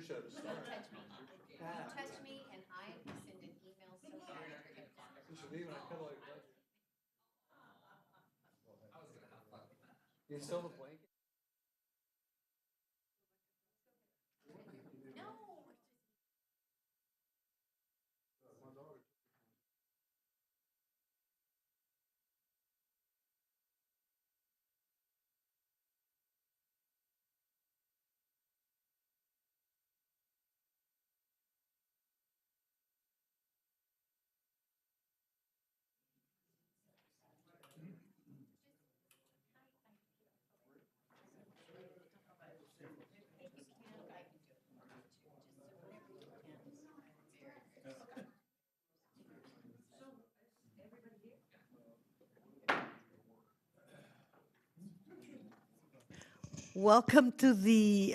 Don't touch me. You touch me and I send an email so bad you're gonna call. You still the blanket? No. Welcome to the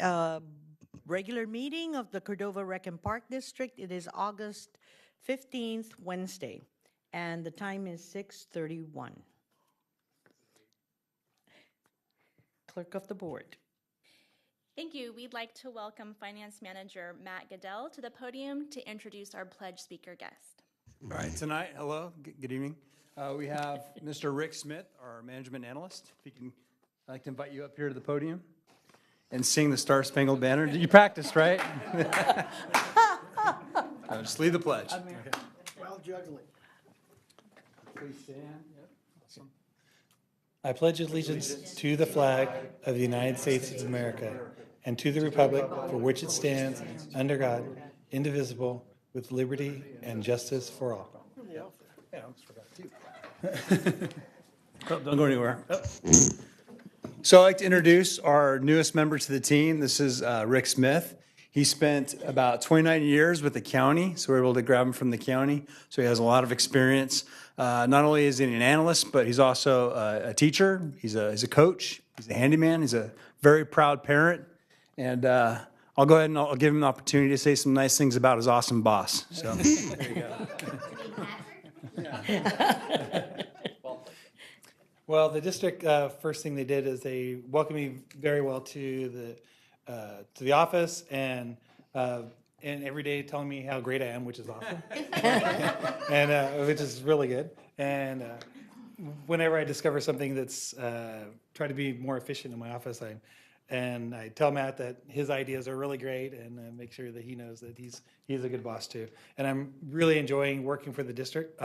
regular meeting of the Cordova Rec and Park District. It is August 15th, Wednesday, and the time is 6:31. Clerk of the Board. Thank you. We'd like to welcome Finance Manager Matt Goodell to the podium to introduce our pledge speaker guest. All right, tonight, hello, good evening. We have Mr. Rick Smith, our management analyst. If you can, I'd like to invite you up here to the podium and sing the Star Spangled Banner. You practiced, right? Just lead the pledge. Okay. While juggling. Please stand. Yep. Awesome. I pledge allegiance to the flag of the United States of America and to the republic for which it stands, under God, indivisible, with liberty and justice for all. Yeah, I almost forgot too. Don't go anywhere. Oh. So I'd like to introduce our newest member to the team. This is Rick Smith. He spent about 29 years with the county, so we were able to grab him from the county. So he has a lot of experience. Not only is he an analyst, but he's also a teacher. He's a coach. He's a handyman. He's a very proud parent. And I'll go ahead and I'll give him the opportunity to say some nice things about his awesome boss. So there you go. Well, the district, first thing they did is they welcomed me very well to the office and every day telling me how great I am, which is awesome, and which is really good. And whenever I discover something that's try to be more efficient in my office, I tell Matt that his ideas are really great, and make sure that he knows that he's a good boss too. And I'm really enjoying working for the district.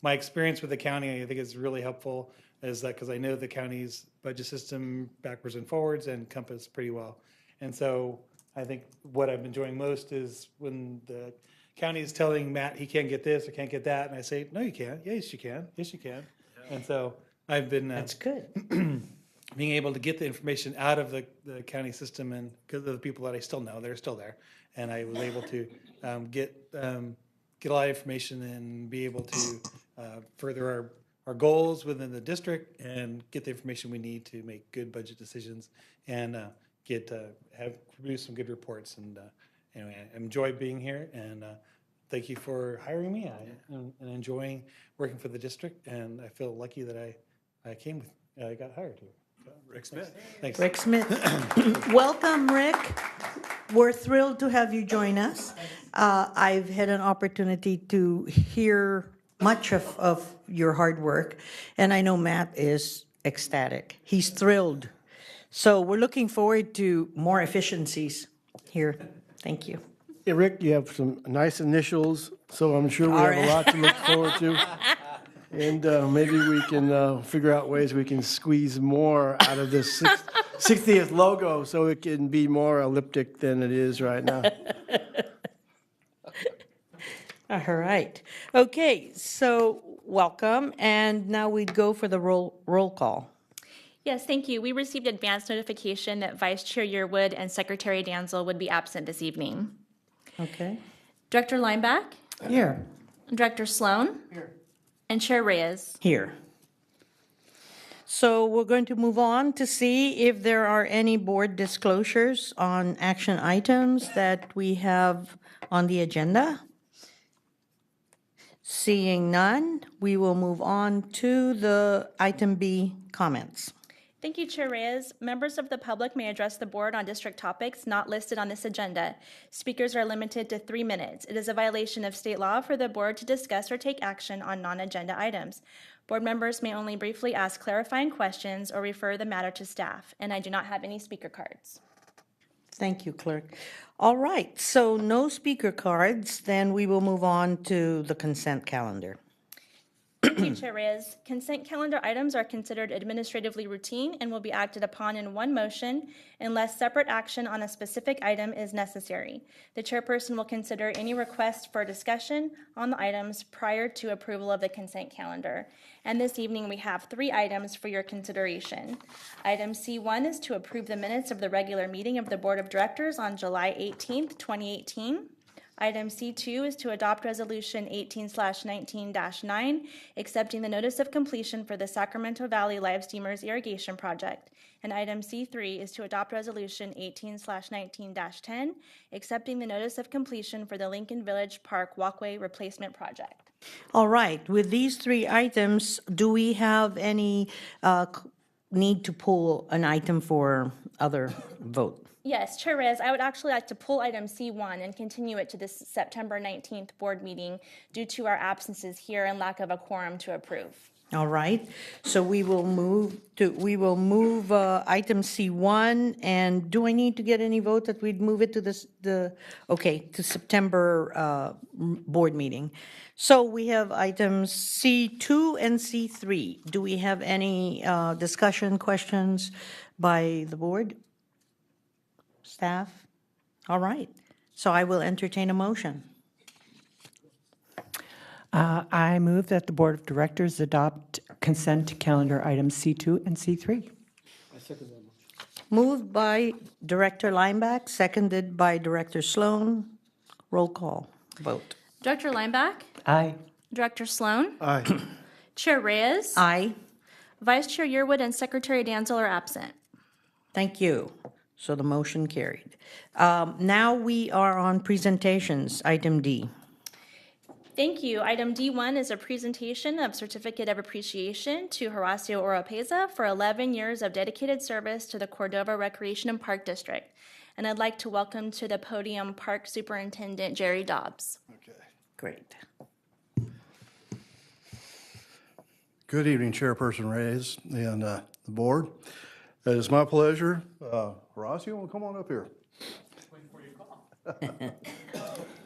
My experience with the county, I think, is really helpful. Is that because I know the county's budget system backwards and forwards and Compass pretty well. And so I think what I'm enjoying most is when the county is telling Matt he can't get this or can't get that, and I say, no, you can. Yes, you can. Yes, you can. Yeah. And so I've been That's good. being able to get the information out of the county system, and because of the people that I still know, they're still there, and I was able to get a lot of information and be able to further our goals within the district and get the information we need to make good budget decisions and produce some good reports. And anyway, I enjoy being here, and thank you for hiring me. I'm enjoying working for the district, and I feel lucky that I got hired here. Rick Smith. Thanks. Rick Smith. Welcome, Rick. We're thrilled to have you join us. I've had an opportunity to hear much of your hard work, and I know Matt is ecstatic. He's thrilled. So we're looking forward to more efficiencies here. Thank you. Hey, Rick, you have some nice initials, so I'm sure we have a lot to look forward to. And maybe we can figure out ways we can squeeze more out of this 60th logo so it can be more elliptic than it is right now. All right. Okay, so welcome. And now we'd go for the roll call. Yes, thank you. We received advance notification that Vice Chair Yearwood and Secretary Danzel would be absent this evening. Okay. Director Lineback, Here. Director Sloan, and Chair Reyes. Here. So we're going to move on to see if there are any board disclosures on action items that we have on the agenda. Seeing none, we will move on to the item B comments. Thank you, Chair Reyes. Members of the public may address the board on district topics not listed on this agenda. Speakers are limited to 3 minutes. It is a violation of state law for the board to discuss or take action on non-agenda items. Board members may only briefly ask clarifying questions or refer the matter to staff, and I do not have any speaker cards. Thank you, Clerk. All right, so no speaker cards, then we will move on to the consent calendar. Thank you, Chair Reyes. Consent calendar items are considered administratively routine and will be acted upon in one motion unless separate action on a specific item is necessary. The chairperson will consider any request for discussion on the items prior to approval of the consent calendar. And this evening, we have 3 items for your consideration. Item C1 is to approve the minutes of the regular meeting of the Board of Directors on July 18th, 2018. Item C2 is to adopt Resolution 18/19-9, accepting the notice of completion for the Sacramento Valley Live Steamers Irrigation Project. And item C3 is to adopt Resolution 18/19-10, accepting the notice of completion for the Lincoln Village Park Walkway Replacement Project. All right, with these 3 items, do we have any need to pull an item for other vote? Yes, Chair Reyes, I would actually like to pull item C1 and continue it to this September 19th board meeting due to our absences here and lack of a quorum to approve. All right, so we will move item C1, and do I need to get any vote that we'd move it to to September board meeting? So we have items C2 and C3. Do we have any discussion, questions by the board? Staff? All right, so I will entertain a motion. I move that the Board of Directors adopt consent calendar items C2 and C3. Moved by Director Lineback, seconded by Director Sloan. Roll call vote. Director Lineback, Aye. Director Sloan, Aye. Chair Reyes, Aye. Vice Chair Yearwood, and Secretary Danzel are absent. Thank you. So the motion carried. Now we are on presentations, item D. Thank you. Item D1 is a presentation of Certificate of Appreciation to Horacio Oropeza for 11 years of dedicated service to the Cordova Recreation and Park District. And I'd like to welcome to the podium Park Superintendent Jerry Dobbs. Great. Good evening, Chairperson Reyes and the board. It is my pleasure. Ross, you want to come on up here? Waiting for your call.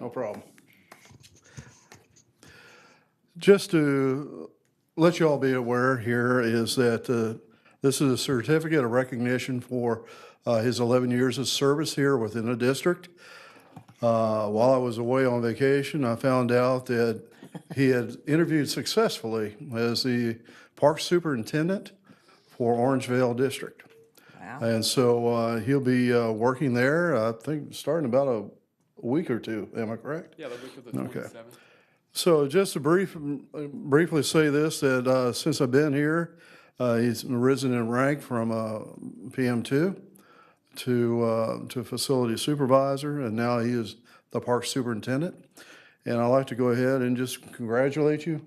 No problem. Just to let you all be aware here is that this is a certificate of recognition for his 11 years of service here within the district. While I was away on vacation, I found out that he had interviewed successfully as the park superintendent for Orangevale District. Wow. And so he'll be working there, I think, starting about a week or two. Am I correct? Yeah, the week of the 27th. Okay. So just to briefly say this, that since I've been here, he's risen in rank from PM2 to facility supervisor, and now he is the park superintendent. And I'd like to go ahead and just congratulate you,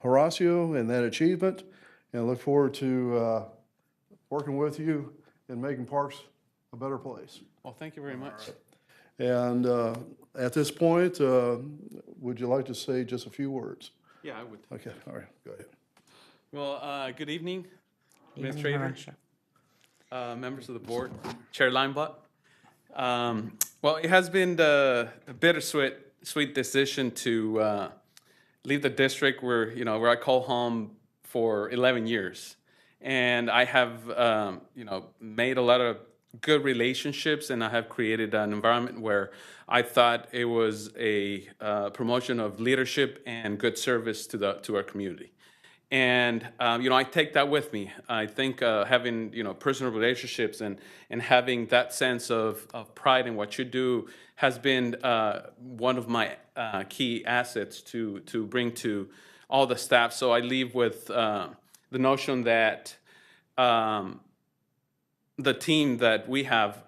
Horacio, in that achievement, and look forward to working with you and making parks a better place. Well, thank you very much. And at this point, would you like to say just a few words? Yeah, I would. Okay, all right, go ahead. Well, good evening, Evening, Administrator, Horacio. members of the board, Chair Linebutt. Well, it has been a bittersweet decision to leave the district where I call home for 11 years. And I have, made a lot of good relationships, and I have created an environment where I thought it was a promotion of leadership and good service to our community. And, I take that with me. I think having, personal relationships and having that sense of pride in what you do has been one of my key assets to bring to all the staff. So I leave with the notion that the team that we have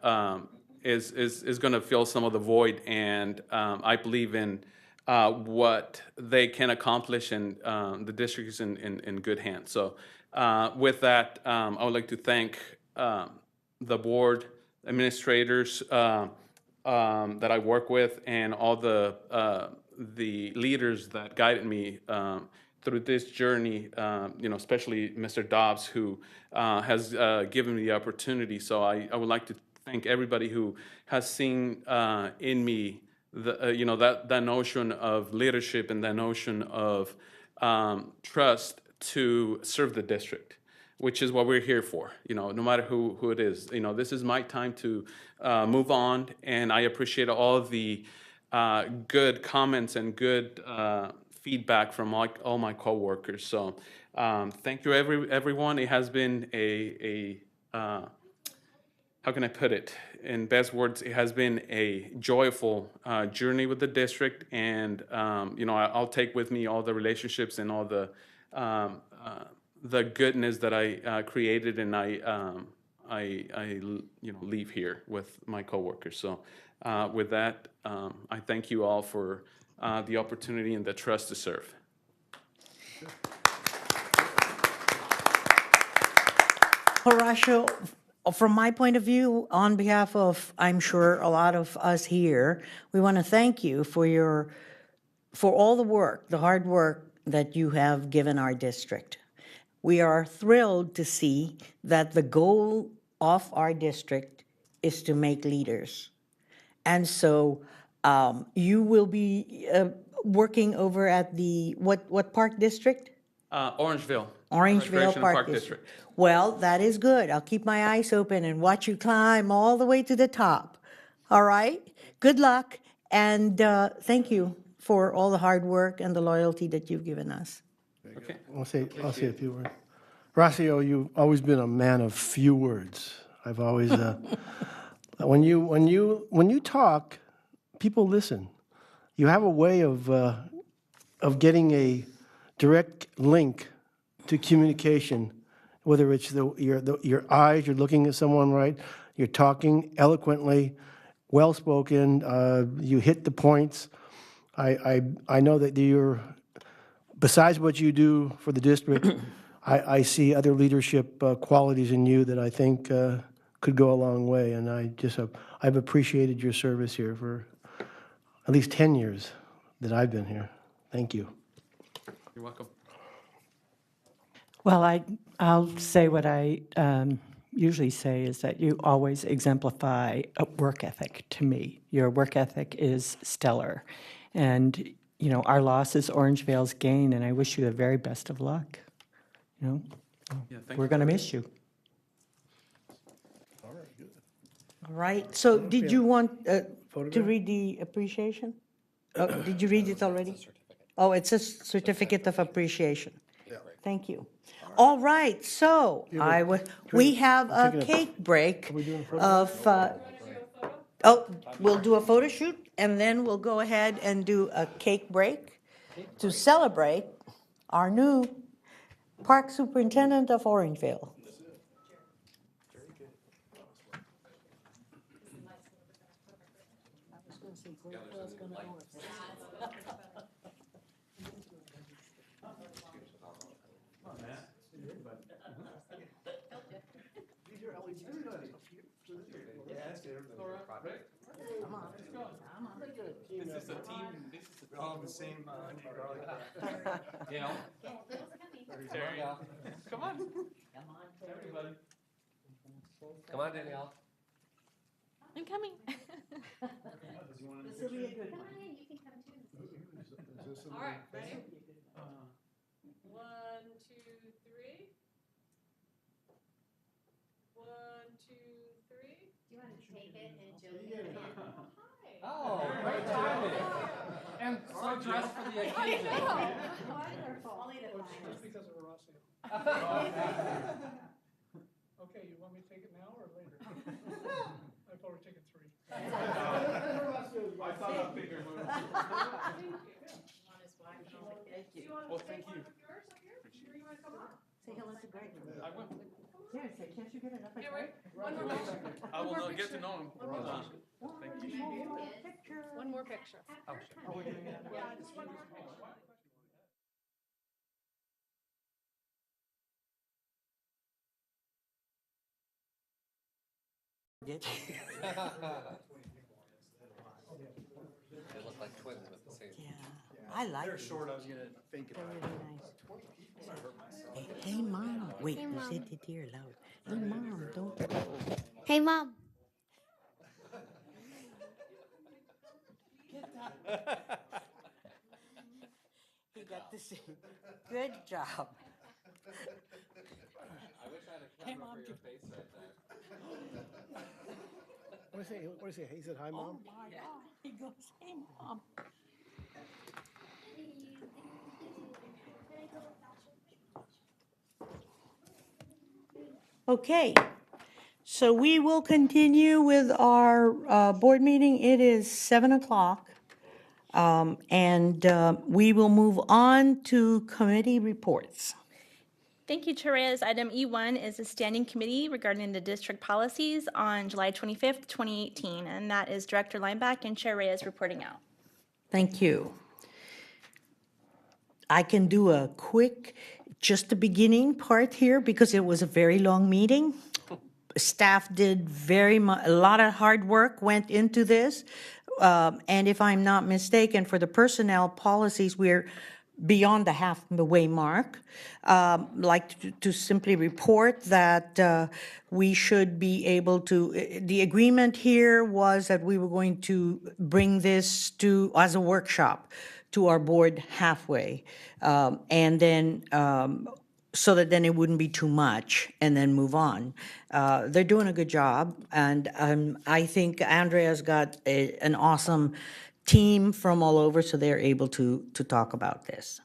is going to fill some of the void, and I believe in what they can accomplish, and the district is in good hands. So With that, I would like to thank the board, administrators that I work with, and all the leaders that guided me through this journey. Especially Mr. Dobbs, who has given me the opportunity. So I would like to thank everybody who has seen in me that notion of leadership and that notion of trust to serve the district, which is what we're here for. No matter who it is. This is my time to move on, and I appreciate all the good comments and good feedback from all my coworkers. So thank you, everyone. It has been a how can I put it? In best words, it has been a joyful journey with the district, and I'll take with me all the relationships and all the goodness that I created, and I leave here with my coworkers. So with that, I thank you all for the opportunity and the trust to serve. Horacio, from my point of view, on behalf of, I'm sure, a lot of us here, we want to thank you for all the work, the hard work that you have given our district. We are thrilled to see that the goal of our district is to make leaders. And so you will be working over at the, what park district? Orangeville. Orangeville Recreational Park District. Well, that is good. I'll keep my eyes open and watch you climb all the way to the top. All right? Good luck, and thank you for all the hard work and the loyalty that you've given us. Okay. I'll say a few words. Horacio, you've always been a man of few words. I've always, when you talk, people listen. You have a way of getting a direct link to communication, whether it's your eyes, you're looking at someone, right? You're talking eloquently, well-spoken, you hit the points. I know that you're, besides what you do for the district, I see other leadership qualities in you that I think could go a long way, and I've appreciated your service here for at least 10 years that I've been here. Thank you. You're welcome. Well, I'll say what I usually say is that you always exemplify a work ethic to me. Your work ethic is stellar. And, our loss is Orangevale's gain, and I wish you the very best of luck. Yeah, thank We're you. going to miss you. All right, so did you want to read the appreciation? Oh, did you read it already? Oh, it's a certificate of appreciation. Thank you. All right, so we have a cake break of, we'll do a photo shoot, and then we'll go ahead and do a cake break to celebrate our new Park Superintendent of Orangevale. This is a team. We're all in the same. Yeah. Terry, come on. Everybody. Come on, Danielle. I'm coming. This will be a good one. All right, ready? 1, 2, 3. 1, 2, 3. Do you want to take it and Jill get it? Oh, great timing. And so dressed for the occasion. Wonderful. Only the finest. Just because of Horacio. Okay, you want me to take it now or later? I thought we'd take it 3. I thought I'd figure it out. Well, thank you. Say hello to Greg. I will. Seriously, can't you get enough of Greg? One more picture. I will get to know him. Thank you. One more picture. Oh, sure. Yeah, just one more picture. They look like twins with the same. Yeah, I like it. Short, I was gonna think They're about really nice. Hey, Mom. Wait, you said it here loud. Hey, Mom, don't go. Hey, Mom. He got the same. Good job. I wish I had a camera for your face right there. What do you say? He said, hi, Mom? My God. He goes, hey, Mom. Okay, so we will continue with our board meeting. It is 7 o'clock. And we will move on to committee reports. Thank you, Chair Reyes. Item E1 is a standing committee regarding the district policies on July 25th, 2018, and that is Director Lineback and Chair Reyes reporting out. Thank you. I can do a quick, just the beginning part here because it was a very long meeting. Staff did a lot of hard work went into this. And if I'm not mistaken, for the personnel policies, we're beyond the halfway mark. Like to simply report that we should be able to, the agreement here was that we were going to bring this to, as a workshop, to our board halfway. And then, so that then it wouldn't be too much, and then move on. They're doing a good job, and I think Andrea's got an awesome team from all over, so they're able to talk about this.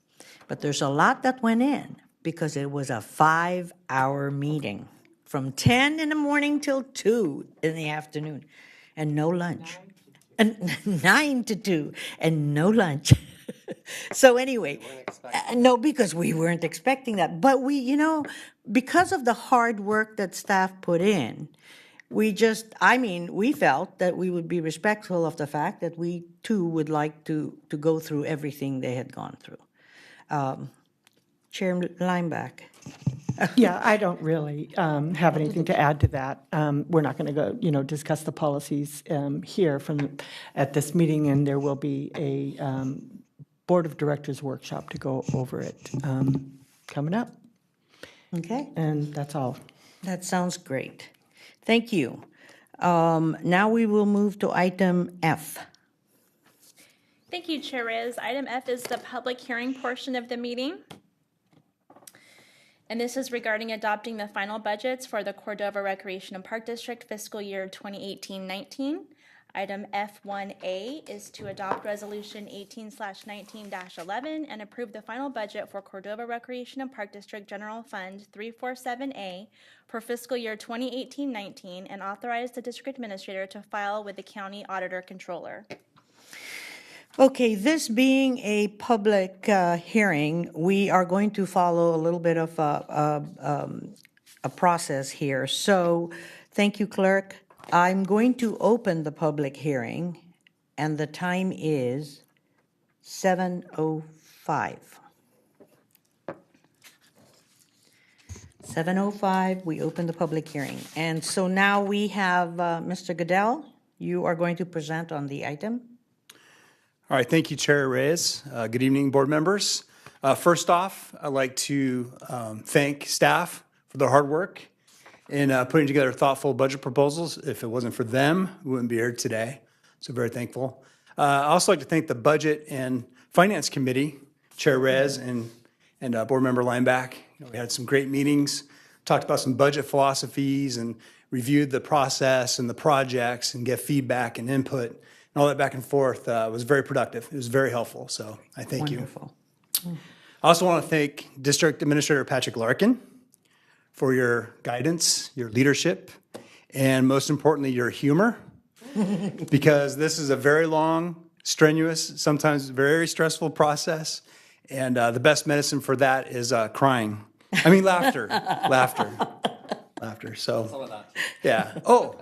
But there's a lot that went in, because it was a 5-hour meeting, from 10 in the morning till 2 in the afternoon, and no lunch. And 9 to 2, and no lunch. So anyway, no, because we weren't expecting that. But we, because of the hard work that staff put in, we felt that we would be respectful of the fact that we too would like to go through everything they had gone through. Chair Lineback. Yeah, I don't really have anything to add to that. We're not going to go, discuss the policies here at this meeting, and there will be a Board of Directors workshop to go over it coming up. Okay. And that's all. That sounds great. Thank you. Now we will move to item F. Thank you, Chair Reyes. Item F is the public hearing portion of the meeting. And this is regarding adopting the final budgets for the Cordova Recreation and Park District fiscal year 2018-19. Item F1A is to adopt Resolution 18/19-11 and approve the final budget for Cordova Recreation and Park District General Fund 347A for fiscal year 2018-19 and authorize the district administrator to file with the county auditor controller. Okay, this being a public hearing, we are going to follow a little bit of a process here. So, thank you, clerk. I'm going to open the public hearing, and the time is 7:05. 7:05, we open the public hearing. And so now we have Mr. Goodell. You are going to present on the item. All right, thank you, Chair Reyes. Good evening, board members. First off, I'd like to thank staff for their hard work in putting together thoughtful budget proposals. If it wasn't for them, we wouldn't be here today. So very thankful. I also like to thank the Budget and Finance Committee, Chair Reyes and Board Member Lineback. We had some great meetings, talked about some budget philosophies, and reviewed the process and the projects and get feedback and input. And all that back and forth was very productive. It was very helpful, so I thank you. Wonderful. I also want to thank District Administrator Patrick Larkin for your guidance, your leadership, and most importantly, your humor, because this is a very long, strenuous, sometimes very stressful process, and the best medicine for that is laughter, laughter. So, yeah. Oh,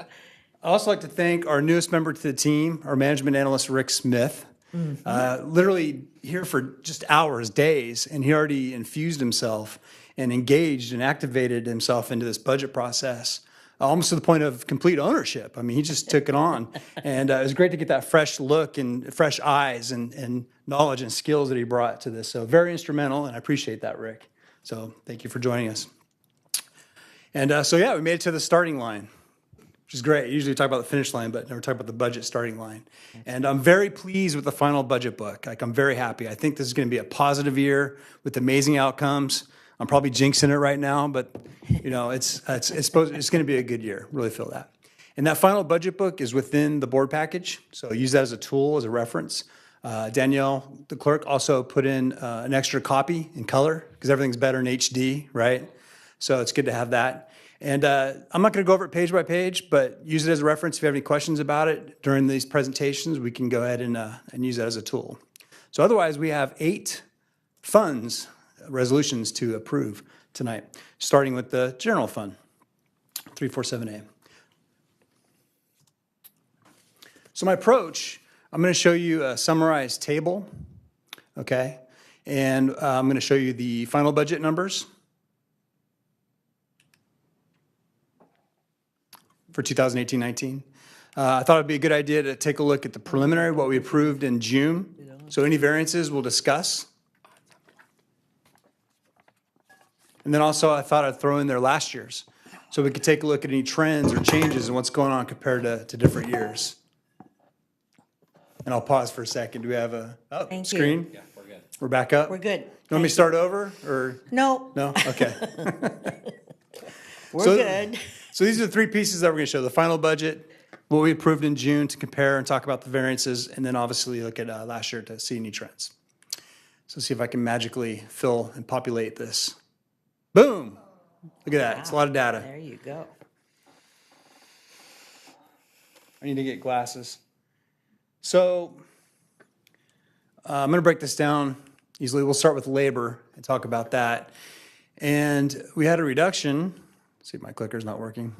I'd also like to thank our newest member to the team, our management analyst, Rick Smith. Literally here for just hours, days, and he already infused himself and engaged and activated himself into this budget process almost to the point of complete ownership. I mean, he just took it on. And it was great to get that fresh look and fresh eyes and knowledge and skills that he brought to this. So very instrumental, and I appreciate that, Rick. So thank you for joining us. And we made it to the starting line, which is great. Usually we talk about the finish line, but never talk about the budget starting line. And I'm very pleased with the final budget book. Like, I'm very happy. I think this is going to be a positive year with amazing outcomes. I'm probably jinxing it right now, but it's going to be a good year. Really feel that. And that final budget book is within the board package, so use that as a tool, as a reference. Danielle, the clerk, also put in an extra copy in color because everything's better in HD, right? So it's good to have that. And I'm not going to go over it page by page, but use it as a reference. If you have any questions about it during these presentations, we can go ahead and use that as a tool. So otherwise, we have 8 funds, resolutions to approve tonight, starting with the general fund, 347A. So my approach, I'm going to show you a summarized table, okay? And I'm going to show you the final budget numbers for 2018-19. I thought it'd be a good idea to take a look at the preliminary, what we approved in June. So any variances we'll discuss. And then also I thought I'd throw in there last year's, so we could take a look at any trends or changes and what's going on compared to different years. And I'll pause for a second. Do we have a Thank you. screen? Yeah, we're good. We're back up? We're good. You want me to start over, or? No, No? Okay. we're So- good. So these are the 3 pieces that we're going to show. The final budget, what we approved in June to compare and talk about the variances, and then obviously look at last year to see any trends. So see if I can magically fill and populate this. Boom! Look at that. It's a lot of data. There you go. I need to get glasses. So I'm going to break this down easily. We'll start with labor and talk about that. And we had a reduction. Let's see if my clicker's not working.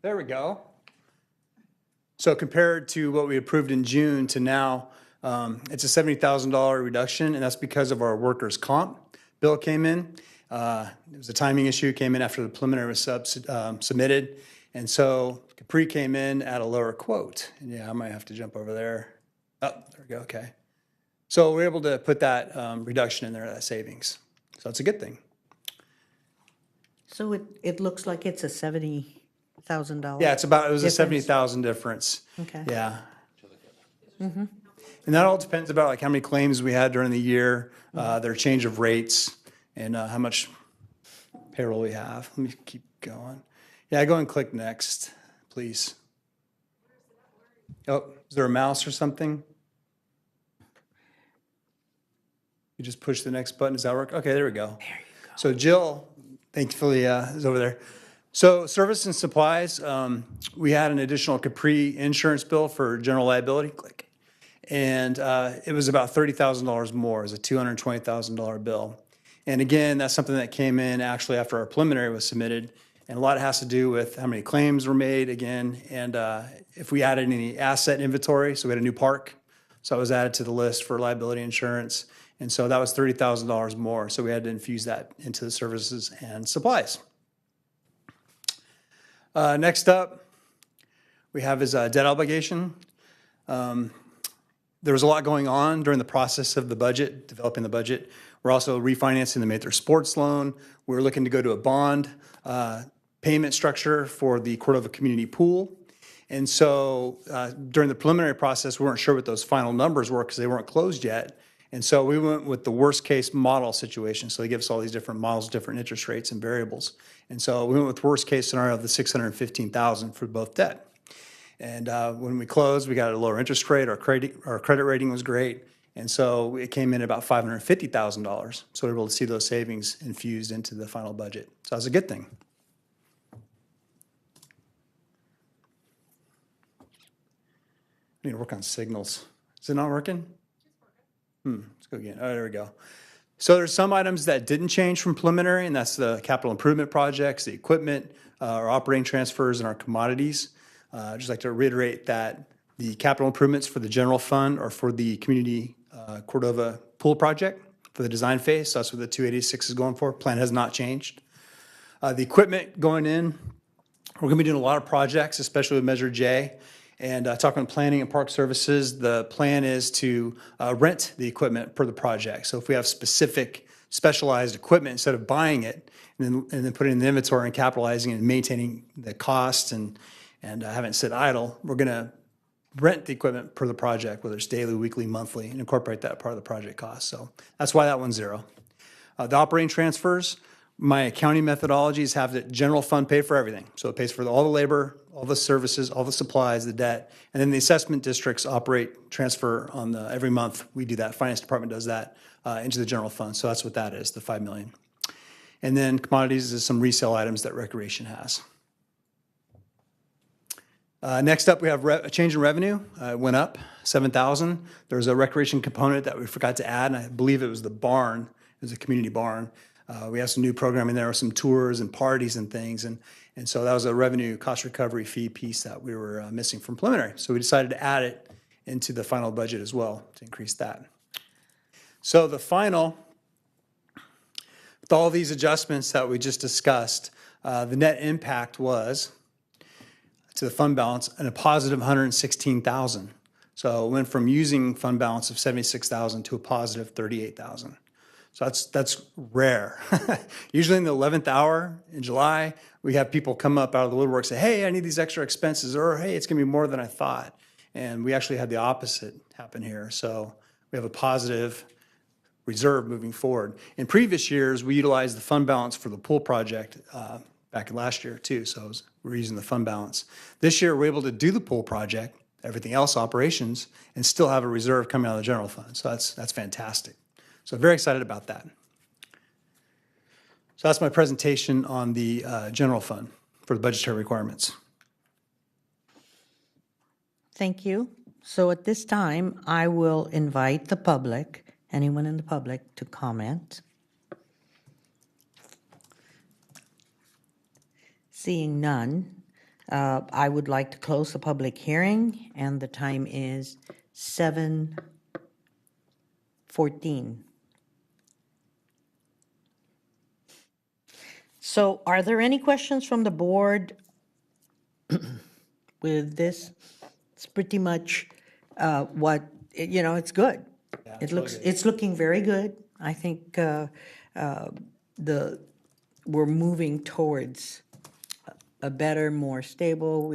There we go. So compared to what we approved in June to now, it's a $70,000 reduction, and that's because of our workers' comp bill came in. It was a timing issue, came in after the preliminary was submitted. And so Capri came in at a lower quote. And yeah, I might have to jump over there. Oh, there we go, okay. So we're able to put that reduction in there, that savings. So that's a good thing. So it looks like it's a $70,000. Yeah, it was a difference. $70,000 difference. Okay. Yeah. And that all depends about like how many claims we had during the year, their change of rates, and how much payroll we have. Let me keep going. Yeah, go and click next, please. Oh, is there a mouse or something? You just push the next button. Does that work? Okay, there we go. There you go. So Jill, thankfully, is over there. So service and supplies, we had an additional Capri insurance bill for general liability. Click. And it was about $30,000 more. It was a $220,000 bill. And again, that's something that came in actually after our preliminary was submitted. And a lot has to do with how many claims were made again, and if we added any asset inventory. So we had a new park. So it was added to the list for liability insurance. And so that was $30,000 more. So we had to infuse that into the services and supplies. Next up, we have is debt obligation. There was a lot going on during the process of the budget, developing the budget. We're also refinancing the Mather Sports loan. We're looking to go to a bond payment structure for the Cordova Community Pool. And so during the preliminary process, we weren't sure what those final numbers were because they weren't closed yet. And so we went with the worst case model situation. So they give us all these different models, different interest rates and variables. And so we went with worst case scenario of the $615,000 for both debt. And when we closed, we got a lower interest rate. Our credit rating was great. And so it came in about $550,000. So we were able to see those savings infused into the final budget. So that's a good thing. I need to work on signals. Is it not working? Let's go again. Oh, there we go. So there's some items that didn't change from preliminary, and that's the capital improvement projects, the equipment, our operating transfers, and our commodities. I'd just like to reiterate that the capital improvements for the general fund or for the community Cordova pool project for the design phase. So that's what the 286 is going for. Plan has not changed. The equipment going in, we're going to be doing a lot of projects, especially with Measure J. And talking planning and park services, the plan is to rent the equipment per the project. So if we have specialized equipment, instead of buying it and then putting it in the inventory and capitalizing it and maintaining the cost and having it sit idle, we're going to rent the equipment per the project, whether it's daily, weekly, monthly, and incorporate that part of the project cost. So that's why that one's zero. The operating transfers, my accounting methodologies have the general fund pay for everything. So it pays for all the labor, all the services, all the supplies, the debt. And then the assessment districts transfer on every month. We do that. Finance department does that into the general fund. So that's what that is, the $5 million. And then commodities is some resale items that recreation has. Next up, we have a change in revenue. It went up 7,000. There was a recreation component that we forgot to add, and I believe it was the barn. It was a community barn. We have some new programming there, some tours and parties and things, and so that was a revenue cost recovery fee piece that we were missing from preliminary. So we decided to add it into the final budget as well to increase that. So the final, with all these adjustments that we just discussed, the net impact was to the fund balance and a positive 116,000. So it went from using fund balance of 76,000 to a positive 38,000. So that's rare. Usually in the 11th hour in July, we have people come up out of the woodwork and say, hey, I need these extra expenses, or hey, it's going to be more than I thought. And we actually had the opposite happen here. So we have a positive reserve moving forward. In previous years, we utilized the fund balance for the pool project back in last year too. So we're using the fund balance. This year, we're able to do the pool project, everything else operations, and still have a reserve coming out of the general fund. So that's fantastic. So very excited about that. So that's my presentation on the general fund for the budgetary requirements. Thank you. So at this time, I will invite the public, anyone in the public, to comment. Seeing none, I would like to close the public hearing, and the time is 7:14. So are there any questions from the board with this? It's pretty much it's good. It's looking very good. I think we're moving towards a better, more stable.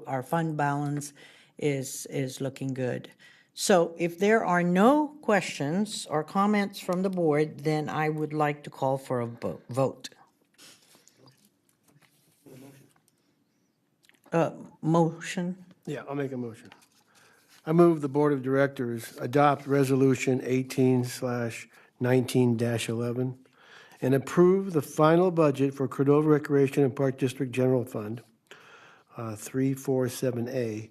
Our fund balance is looking good. So if there are no questions or comments from the board, then I would like to call for a vote. Motion. Yeah, I'll make a motion. I move the Board of Directors adopt Resolution 18/19-11 and approve the final budget for Cordova Recreation and Park District General Fund, 347A,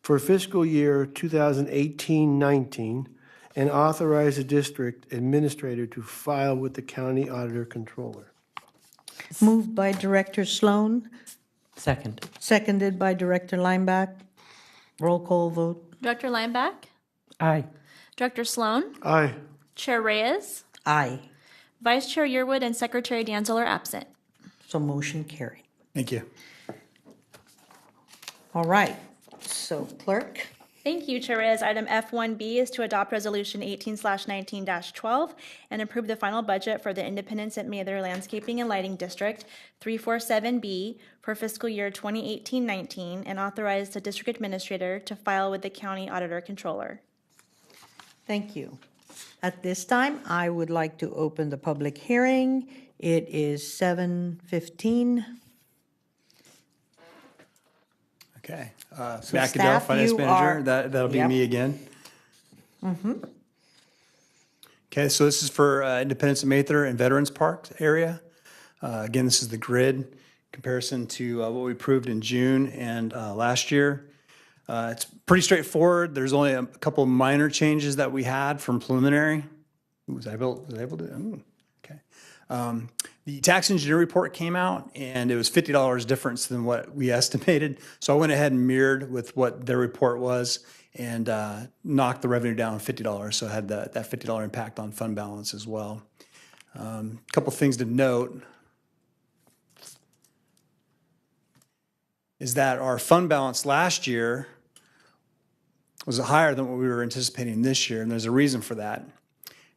for fiscal year 2018-19, and authorize the district administrator to file with the county auditor controller. Moved by Director Sloan, Second. seconded by Director Lineback. Roll call vote. Director Lineback, Aye. Director Sloan, Aye. Chair Reyes, Aye. Vice Chair Yearwood, and Secretary Danzel are absent. So motion carried. Thank you. All right. So clerk. Thank you, Chair Reyes. Item F1B is to adopt Resolution 18/19-12 and approve the final budget for the Independence St. Mather Landscaping and Lighting District 347B for fiscal year 2018-19 and authorize the district administrator to file with the county auditor controller. Thank you. At this time, I would like to open the public hearing. It is 7:15. Okay. So Matt Goodell, staff, Finance you Manager. are- That'll be Yep. me again. Okay, so this is for Independence and Mather and Veterans Park area. Again, this is the grid comparison to what we approved in June and last year. It's pretty straightforward. There's only a couple of minor changes that we had from preliminary. Was I able to? Okay. The tax engineer report came out, and it was $50 difference than what we estimated. So I went ahead and mirrored with what their report was and knocked the revenue down $50. So I had that $50 impact on fund balance as well. A couple things to note is that our fund balance last year was higher than what we were anticipating this year, and there's a reason for that.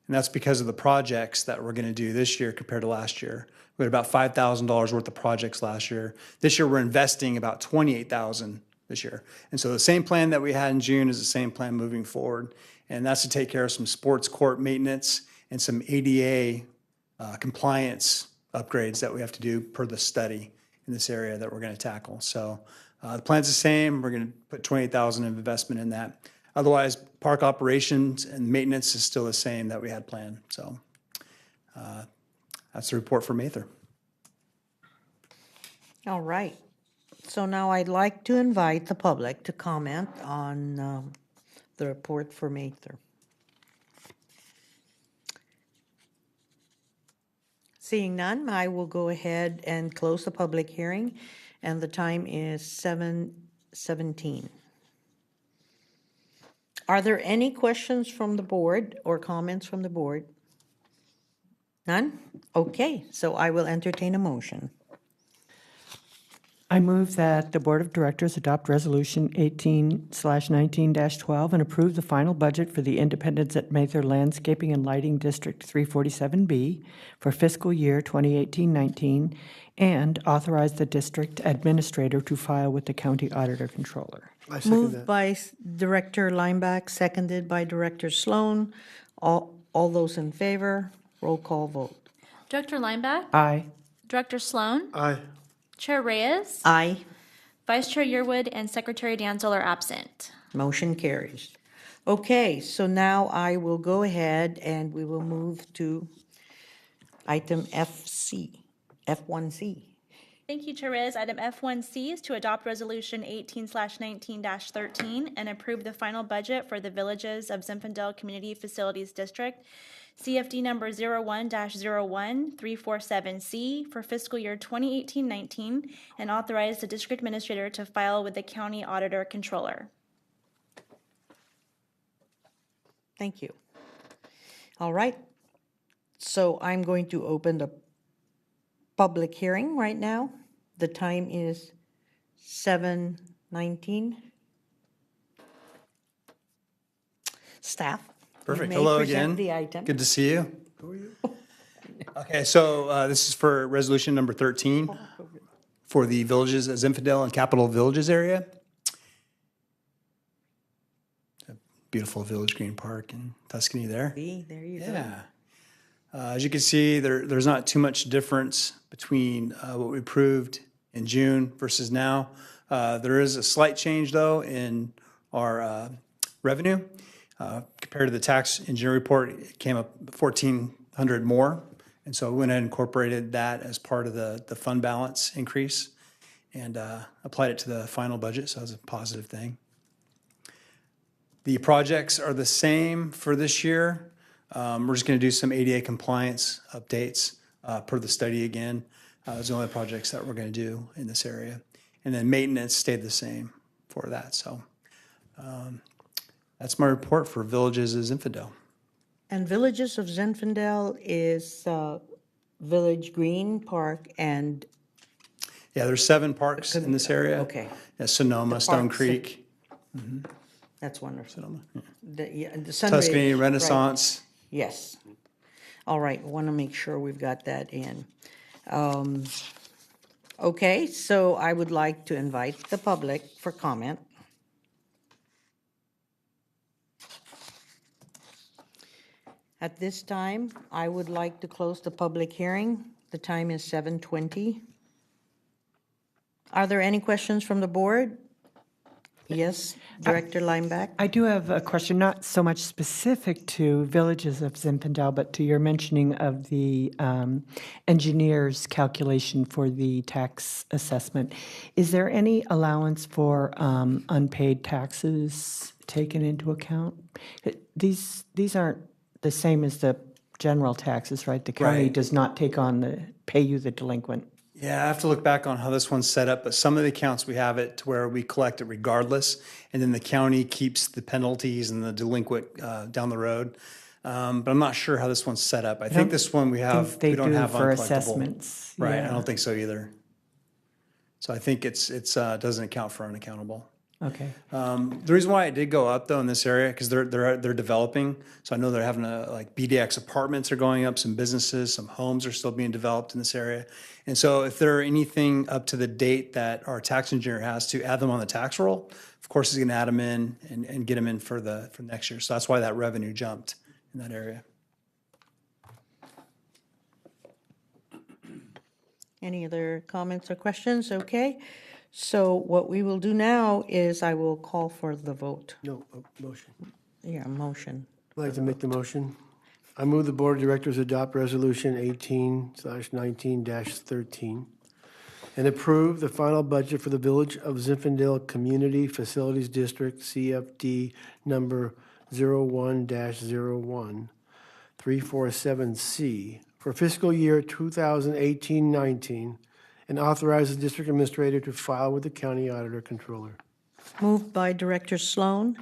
And that's because of the projects that we're going to do this year compared to last year. We had about $5,000 worth of projects last year. This year, we're investing about $28,000 this year. And so the same plan that we had in June is the same plan moving forward. And that's to take care of some sports court maintenance and some ADA compliance upgrades that we have to do per the study in this area that we're going to tackle. So the plan's the same. We're going to put $28,000 of investment in that. Otherwise, park operations and maintenance is still the same that we had planned. So that's the report from Mather. All right. So now I'd like to invite the public to comment on the report for Mather. Seeing none, I will go ahead and close the public hearing, and the time is 7:17. Are there any questions from the board or comments from the board? None? Okay, so I will entertain a motion. I move that the Board of Directors adopt Resolution 18/19-12 and approve the final budget for the Independence at Mather Landscaping and Lighting District 347B for fiscal year 2018-19 and authorize the district administrator to file with the county auditor controller. I second Moved that. by Director Lineback, seconded by Director Sloan. All those in favor, roll call vote. Director Lineback, Aye. Director Sloan, Aye. Chair Reyes, Aye. Vice Chair Yearwood, and Secretary Danzel are absent. Motion carries. Okay, so now I will go ahead and we will move to item F1C. Thank you, Chair Reyes. Item F1C is to adopt Resolution 18/19-13 and approve the final budget for the Villages of Zinfandel Community Facilities District, CFD number 01-01347C for fiscal year 2018-19, and authorize the district administrator to file with the county auditor controller. Thank you. All right. So I'm going to open the public hearing right now. The time is 7:19. Staff. you Perfect. may Hello present again. the item. Good to see you. Who are you? Okay, so this is for resolution number 13 for the Villages at Zinfandel and Capital Villages area. A beautiful Village Green Park in Tuscany there. See, there you go. Yeah. As you can see, there's not too much difference between what we approved in June versus now. There is a slight change, though, in our revenue. Compared to the tax engineer report, it came up 1,400 more. And so we went ahead and incorporated that as part of the fund balance increase and applied it to the final budget, so that's a positive thing. The projects are the same for this year. We're just going to do some ADA compliance updates per the study again. Those are the only projects that we're going to do in this area. And then maintenance stayed the same for that. So that's my report for Villages of Zinfandel. And Villages of Zinfandel is Village Green Park and, Yeah, there's 7 parks in this area. okay, Yeah, Sonoma, Stone parks. Creek, that's wonderful. Sonoma. The Sunrise, Tuscany, right. Renaissance. Yes. All right, want to make sure we've got that in. Okay, so I would like to invite the public for comment. At this time, I would like to close the public hearing. The time is 7:20. Are there any questions from the board? Yes, Director Lineback? I do have a question, not so much specific to Villages of Zinfandel, but to your mentioning of the engineer's calculation for the tax assessment. Is there any allowance for unpaid taxes taken into account? These aren't the same as the general taxes, right? The county Right. does not pay you the delinquent. Yeah, I have to look back on how this one's set up, but some of the accounts we have it to where we collect it regardless, and then the county keeps the penalties and the delinquent down the road. But I'm not sure how this one's set up. I think this one we think they don't do have for uncollectible. assessments. Right, I Yeah. don't think so either. So I think it doesn't account for unaccountable. Okay. The reason why it did go up though in this area, because they're developing. So I know they're having like BDX apartments are going up, some businesses, some homes are still being developed in this area. And so if there are anything up to the date that our tax engineer has to add them on the tax roll, of course he's going to add them in and get them in for next year. So that's why that revenue jumped in that area. Any other comments or questions? Okay. So what we will do now is I will call for the vote. No, motion. Yeah, motion. I'd like to make the motion. I move the Board of Directors adopt Resolution 18/19-13 and approve the final budget for the Village of Zinfandel Community Facilities District, CFD number 01-01, 347C, for fiscal year 2018-19, and authorize the district administrator to file with the county auditor controller. Moved by Director Sloan,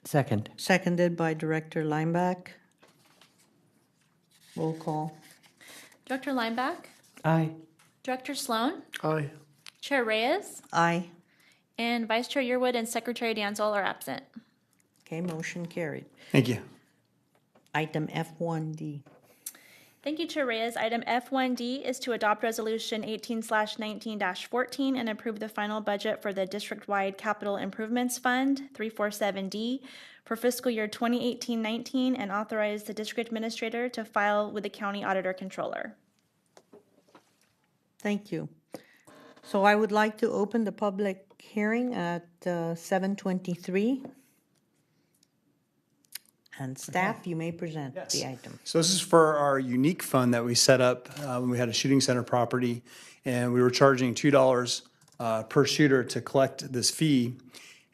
Second. seconded by Director Lineback. Roll call. Director Lineback, Aye. Director Sloan, Aye. Chair Reyes, Aye. and Vice Chair Yearwood and Secretary Danzel are absent. Okay, motion carried. Thank you. Item F1D. Thank you, Chair Reyes. Item F1D is to adopt Resolution 18/19-14 and approve the final budget for the district-wide Capital Improvements Fund, 347D, for fiscal year 2018-19 and authorize the district administrator to file with the county auditor controller. Thank you. So I would like to open the public hearing at 7:23. And staff, you may present the item. So this is for our unique fund that we set up when we had a shooting center property, and we were charging $2 per shooter to collect this fee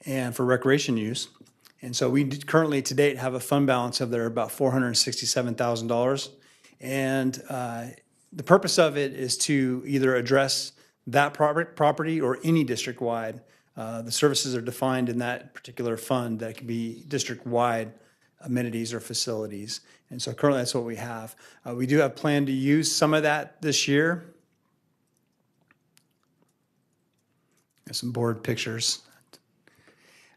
and for recreation use. And so we currently to date have a fund balance of there about $467,000. And the purpose of it is to either address that property or any district-wide. The services are defined in that particular fund that can be district-wide amenities or facilities. And so currently that's what we have. We do have planned to use some of that this year. Got some board pictures.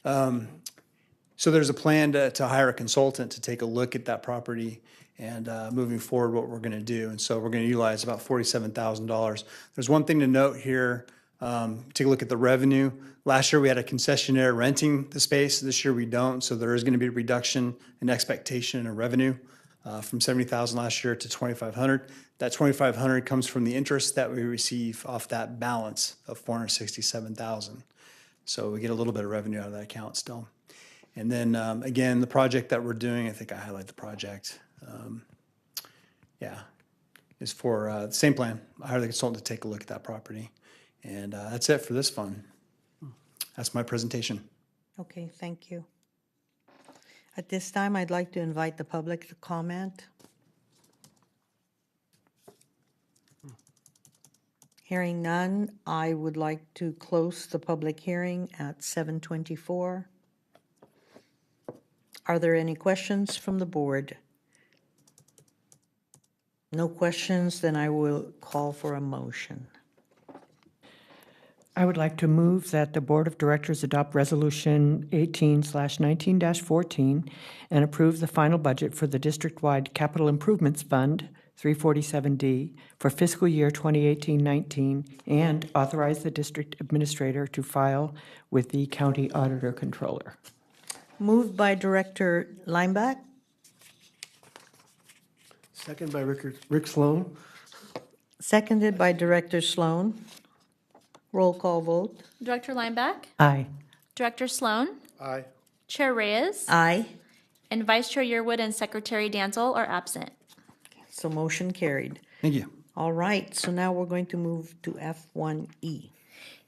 So there's a plan to hire a consultant to take a look at that property and moving forward what we're going to do. And so we're going to utilize about $47,000. There's one thing to note here. Take a look at the revenue. Last year we had a concessionaire renting the space. This year we don't. So there is going to be a reduction in expectation in revenue from $70,000 last year to $2,500. That $2,500 comes from the interest that we receive off that balance of $467,000. So we get a little bit of revenue out of that account still. And then again, the project that we're doing, I think I highlight the project. Is for the same plan. I hired the consultant to take a look at that property. And that's it for this fund. That's my presentation. Okay, thank you. At this time, I'd like to invite the public to comment. Hearing none, I would like to close the public hearing at 7:24. Are there any questions from the board? No questions, then I will call for a motion. I would like to move that the Board of Directors adopt Resolution 18/19-14 and approve the final budget for the district-wide Capital Improvements Fund, 347D, for fiscal year 2018-19, and authorize the district administrator to file with the county auditor controller. Moved by Director Lineback, Second by Rick Sloan. seconded by Director Sloan. Roll call vote. Director Lineback, Aye. Director Sloan, Aye. Chair Reyes, Aye. and Vice Chair Yearwood and Secretary Danzel are absent. So motion carried. Thank you. All right, so now we're going to move to F1E.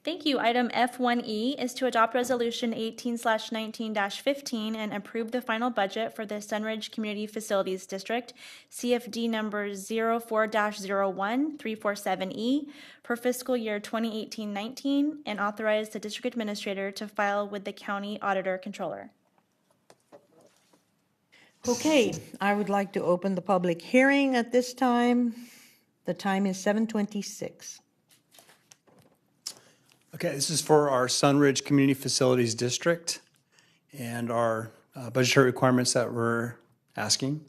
Thank you. Item F1E is to adopt Resolution 18/19-15 and approve the final budget for the Sunridge Community Facilities District, CFD number 04-01-347E for fiscal year 2018-19, and authorize the district administrator to file with the county auditor controller. Okay, I would like to open the public hearing at this time. The time is 7:26. Okay, this is for our Sunridge Community Facilities District and our budgetary requirements that we're asking.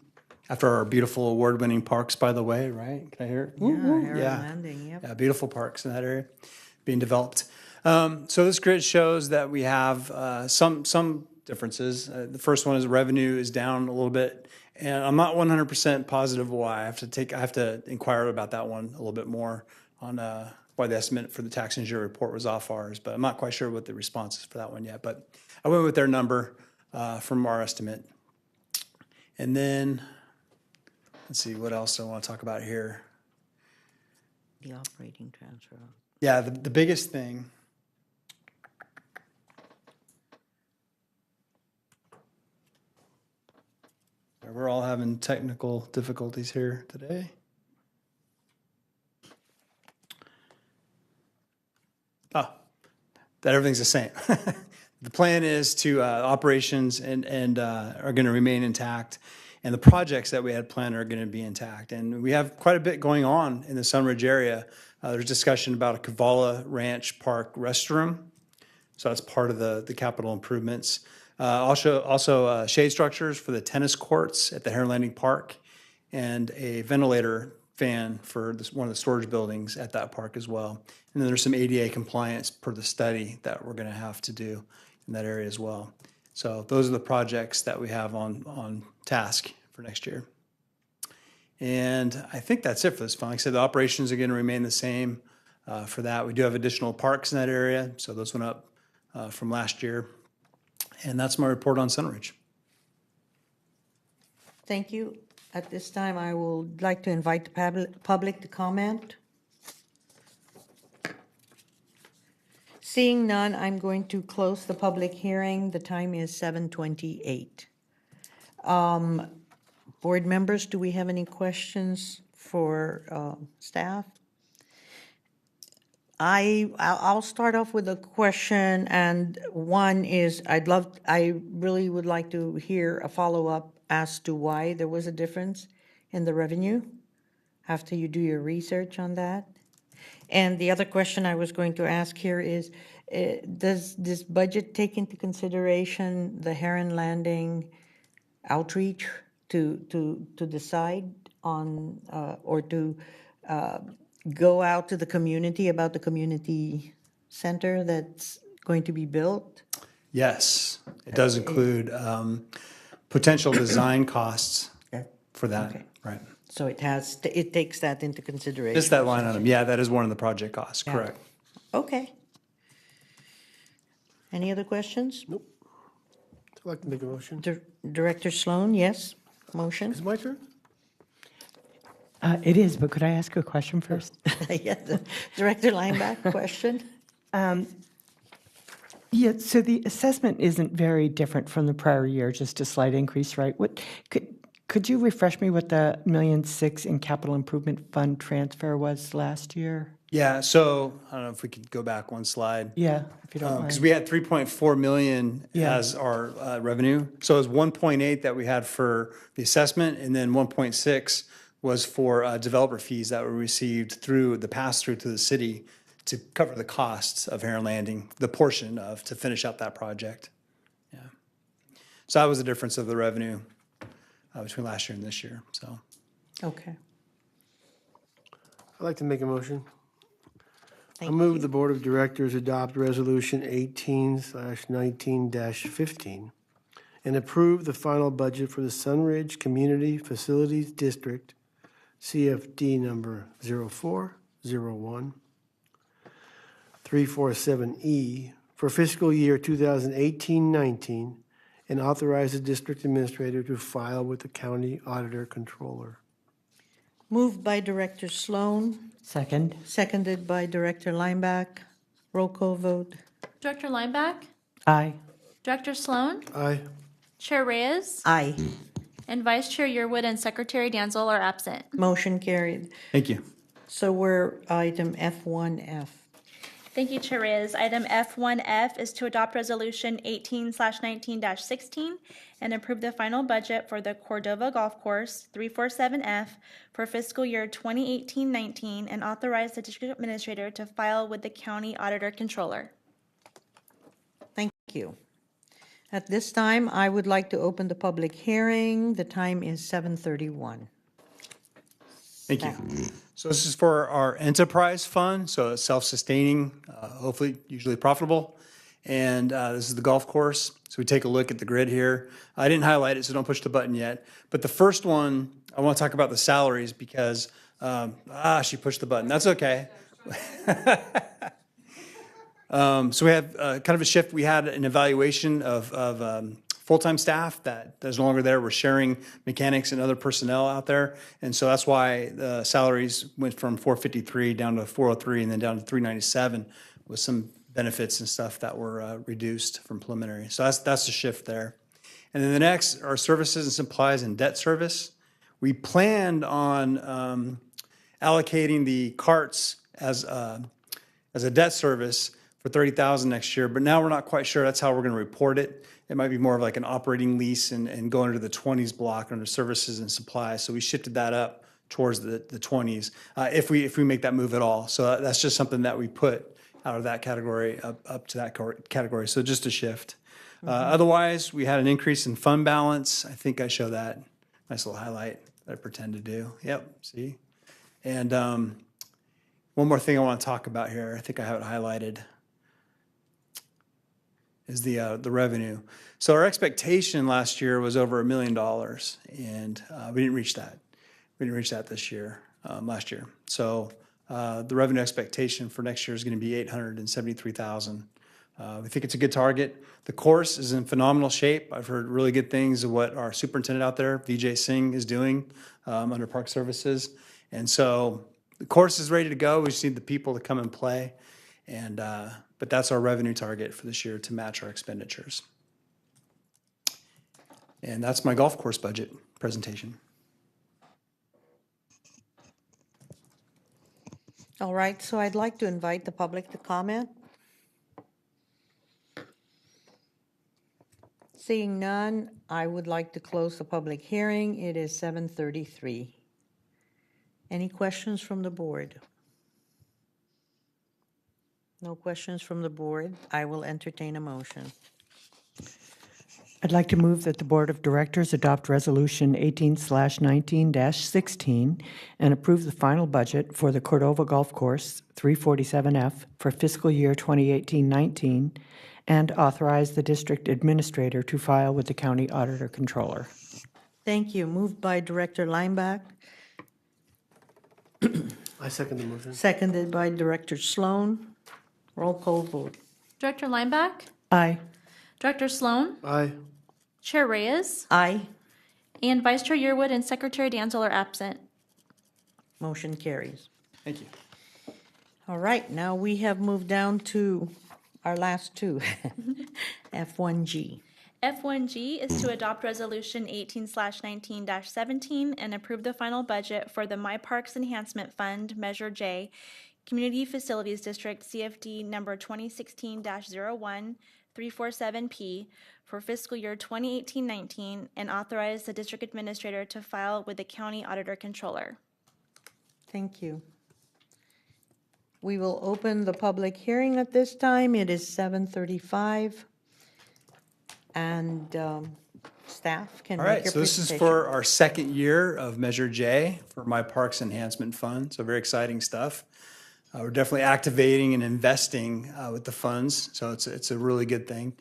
After our beautiful award-winning parks, by the way, right? Can I hear it? Woo, woo. Heron Yeah. Landing, yep. Yeah, beautiful parks in that area being developed. So this grid shows that we have some differences. The first one is revenue is down a little bit, and I'm not 100% positive why. I have to inquire about that one a little bit more on why the estimate for the tax engineer report was off ours, but I'm not quite sure what the response is for that one yet. But I went with their number from our estimate. And then, let's see, what else I want to talk about here. The operating transfer. Yeah, the biggest thing. We're all having technical difficulties here today. Oh, that everything's the same. The plan is to operations and are going to remain intact, and the projects that we had planned are going to be intact. And we have quite a bit going on in the Sunridge area. There's discussion about a Kavala Ranch Park restroom, so that's part of the capital improvements. Also shade structures for the tennis courts at the Heron Landing Park, and a ventilator fan for one of the storage buildings at that park as well. And then there's some ADA compliance per the study that we're going to have to do in that area as well. So those are the projects that we have on task for next year. And I think that's it for this fund. Like I said, the operations are going to remain the same for that. We do have additional parks in that area, so those went up from last year. And that's my report on Sunridge. Thank you. At this time, I would like to invite the public to comment. Seeing none, I'm going to close the public hearing. The time is 7:28. Board members, do we have any questions for staff? I'll start off with a question, and one is I really would like to hear a follow-up as to why there was a difference in the revenue after you do your research on that. And the other question I was going to ask here is, does this budget take into consideration the Heron Landing outreach to decide on or to go out to the community about the community center that's going to be built? Yes, it does include potential design costs for that, Okay. right? So it takes that into consideration. Just that line item, yeah, that is one of the project costs, Yeah. correct. Okay. Any other questions? Nope. I'd like to make a motion. Director Sloan, yes? Motion? Is it my turn? It is, but could I ask a question first? Yes. Director Lineback, question? Yeah, so the assessment isn't very different from the prior year, just a slight increase, right? What could you refresh me what the $1.6 million in capital improvement fund transfer was last year? Yeah, so I don't know if we could go back one slide. Yeah, if you don't Because mind. we had 3.4 million Yeah. as our revenue. So it was 1.8 that we had for the assessment, and then 1.6 was for developer fees that were received through the pass-through to the city to cover the costs of Heron Landing, the portion of, to finish out that project. Yeah. So that was the difference of the revenue between last year and this year, so. Okay. I'd like to make a motion. I Thank move the Board of Directors adopt Resolution 18/19-15 and approve the final budget for the Sunridge Community Facilities District, CFD number 04-01-347E for fiscal year 2018-19 and authorize the district administrator to file with the county auditor controller. Moved by Director Sloan, Second? seconded by Director Lineback. Roll call vote. Director Lineback, Aye. Director Sloan, Aye. Chair Reyes, Aye. and Vice Chair Yearwood and Secretary Danzel are absent. Motion carried. Thank you. So we're item F1F. Thank you, Chair Reyes. Item F1F is to adopt Resolution 18/19-16 and approve the final budget for the Cordova Golf Course 347F for fiscal year 2018-19 and authorize the district administrator to file with the county auditor controller. Thank you. At this time, I would like to open the public hearing. The time is 7:31. Thank you. So this is for our enterprise fund, so it's self-sustaining, hopefully usually profitable. And this is the golf course. So we take a look at the grid here. I didn't highlight it, so don't push the button yet. But the first one, I want to talk about the salaries because, she pushed the button. That's okay. So we have kind of a shift. We had an evaluation of full-time staff that is no longer there. We're sharing mechanics and other personnel out there. And so that's why the salaries went from 453 down to 403 and then down to 397 with some benefits and stuff that were reduced from preliminary. So that's the shift there. And then the next are services and supplies and debt service. We planned on allocating the carts as a debt service for $30,000 next year, but now we're not quite sure that's how we're going to report it. It might be more of like an operating lease and go under the 20s block under services and supplies. So we shifted that up towards the 20s if we make that move at all. So that's just something that we put out of that category up to that category. So just a shift. Otherwise, we had an increase in fund balance. I think I show that. Nice little highlight that I pretend to do. Yep, see? And one more thing I want to talk about here. I think I have it highlighted. Is the revenue. So our expectation last year was over $1 million, and we didn't reach that. We didn't reach that this year, last year. So the revenue expectation for next year is going to be $873,000. We think it's a good target. The course is in phenomenal shape. I've heard really good things of what our superintendent out there, Vijay Singh, is doing under Park Services. And so the course is ready to go. We just need the people to come and play. And but that's our revenue target for this year to match our expenditures. And that's my golf course budget presentation. All right, so I'd like to invite the public to comment. Seeing none, I would like to close the public hearing. It is 7:33. Any questions from the board? No questions from the board. I will entertain a motion. I'd like to move that the Board of Directors adopt Resolution 18/19-16 and approve the final budget for the Cordova Golf Course 347F for fiscal year 2018-19 and authorize the district administrator to file with the county auditor controller. Thank you. Moved by Director Lineback, I second the motion. seconded by Director Sloan. Roll call vote. Director Lineback, Aye. Director Sloan, Aye. Chair Reyes, Aye. and Vice Chair Yearwood and Secretary Danzel are absent. Motion carries. Thank you. All right, now we have moved down to our last two, F1G. F1G is to adopt Resolution 18/19-17 and approve the final budget for the My Parks Enhancement Fund, Measure J, Community Facilities District, CFD number 2016-01-347P for fiscal year 2018-19 and authorize the district administrator to file with the county auditor controller. Thank you. We will open the public hearing at this time. It is 7:35. And staff can All make right, your so this is presentation. for our second year of Measure J for My Parks Enhancement Fund. So very exciting stuff. We're definitely activating and investing with the funds, so it's a really good thing.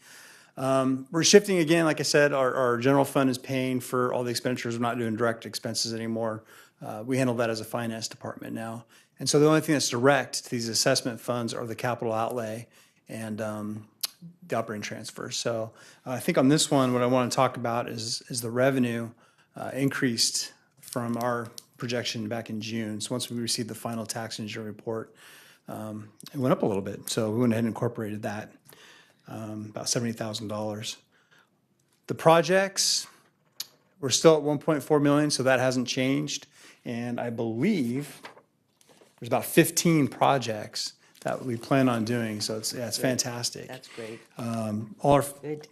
We're shifting again, like I said, our general fund is paying for all the expenditures. We're not doing direct expenses anymore. We handle that as a finance department now. And so the only thing that's direct to these assessment funds are the capital outlay and the operating transfer. So I think on this one, what I want to talk about is the revenue increased from our projection back in June. So once we received the final tax and insurance report, it went up a little bit. So we went ahead and incorporated that, about $70,000. The projects, we're still at 1.4 million, so that hasn't changed. And I believe there's about 15 projects that we plan on doing. So it's fantastic. That's great. All our Good.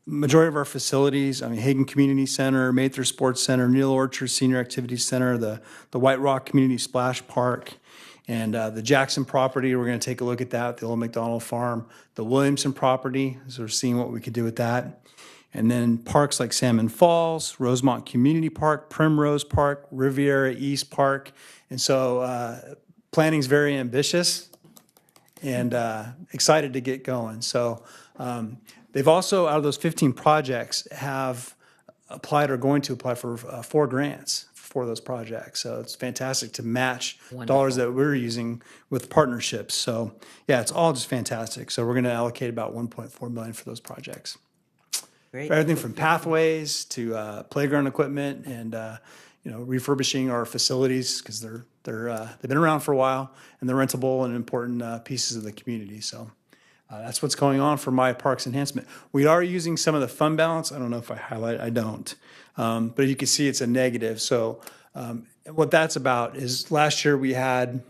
majority of our facilities, I mean, Hagen Community Center, Mather Sports Center, Neal Orchard Senior Activities Center, the White Rock Community Splash Park, and the Jackson property, we're going to take a look at that, the old McDonald Farm, the Williamson property, so we're seeing what we could do with that. And then parks like Salmon Falls, Rosemont Community Park, Primrose Park, Riviera East Park. And so planning's very ambitious and excited to get going. So they've also, out of those 15 projects, have applied or going to apply for 4 grants for those projects. So it's fantastic to match dollars that we're using with partnerships. So yeah, it's all just fantastic. So we're going to allocate about 1.4 million for those projects. Great. Everything from pathways to playground equipment and refurbishing our facilities because they've been around for a while and they're rentable and important pieces of the community. So that's what's going on for my parks enhancement. We are using some of the fund balance. I don't know if I highlight. I don't, but you can see it's a negative. So what that's about is last year we had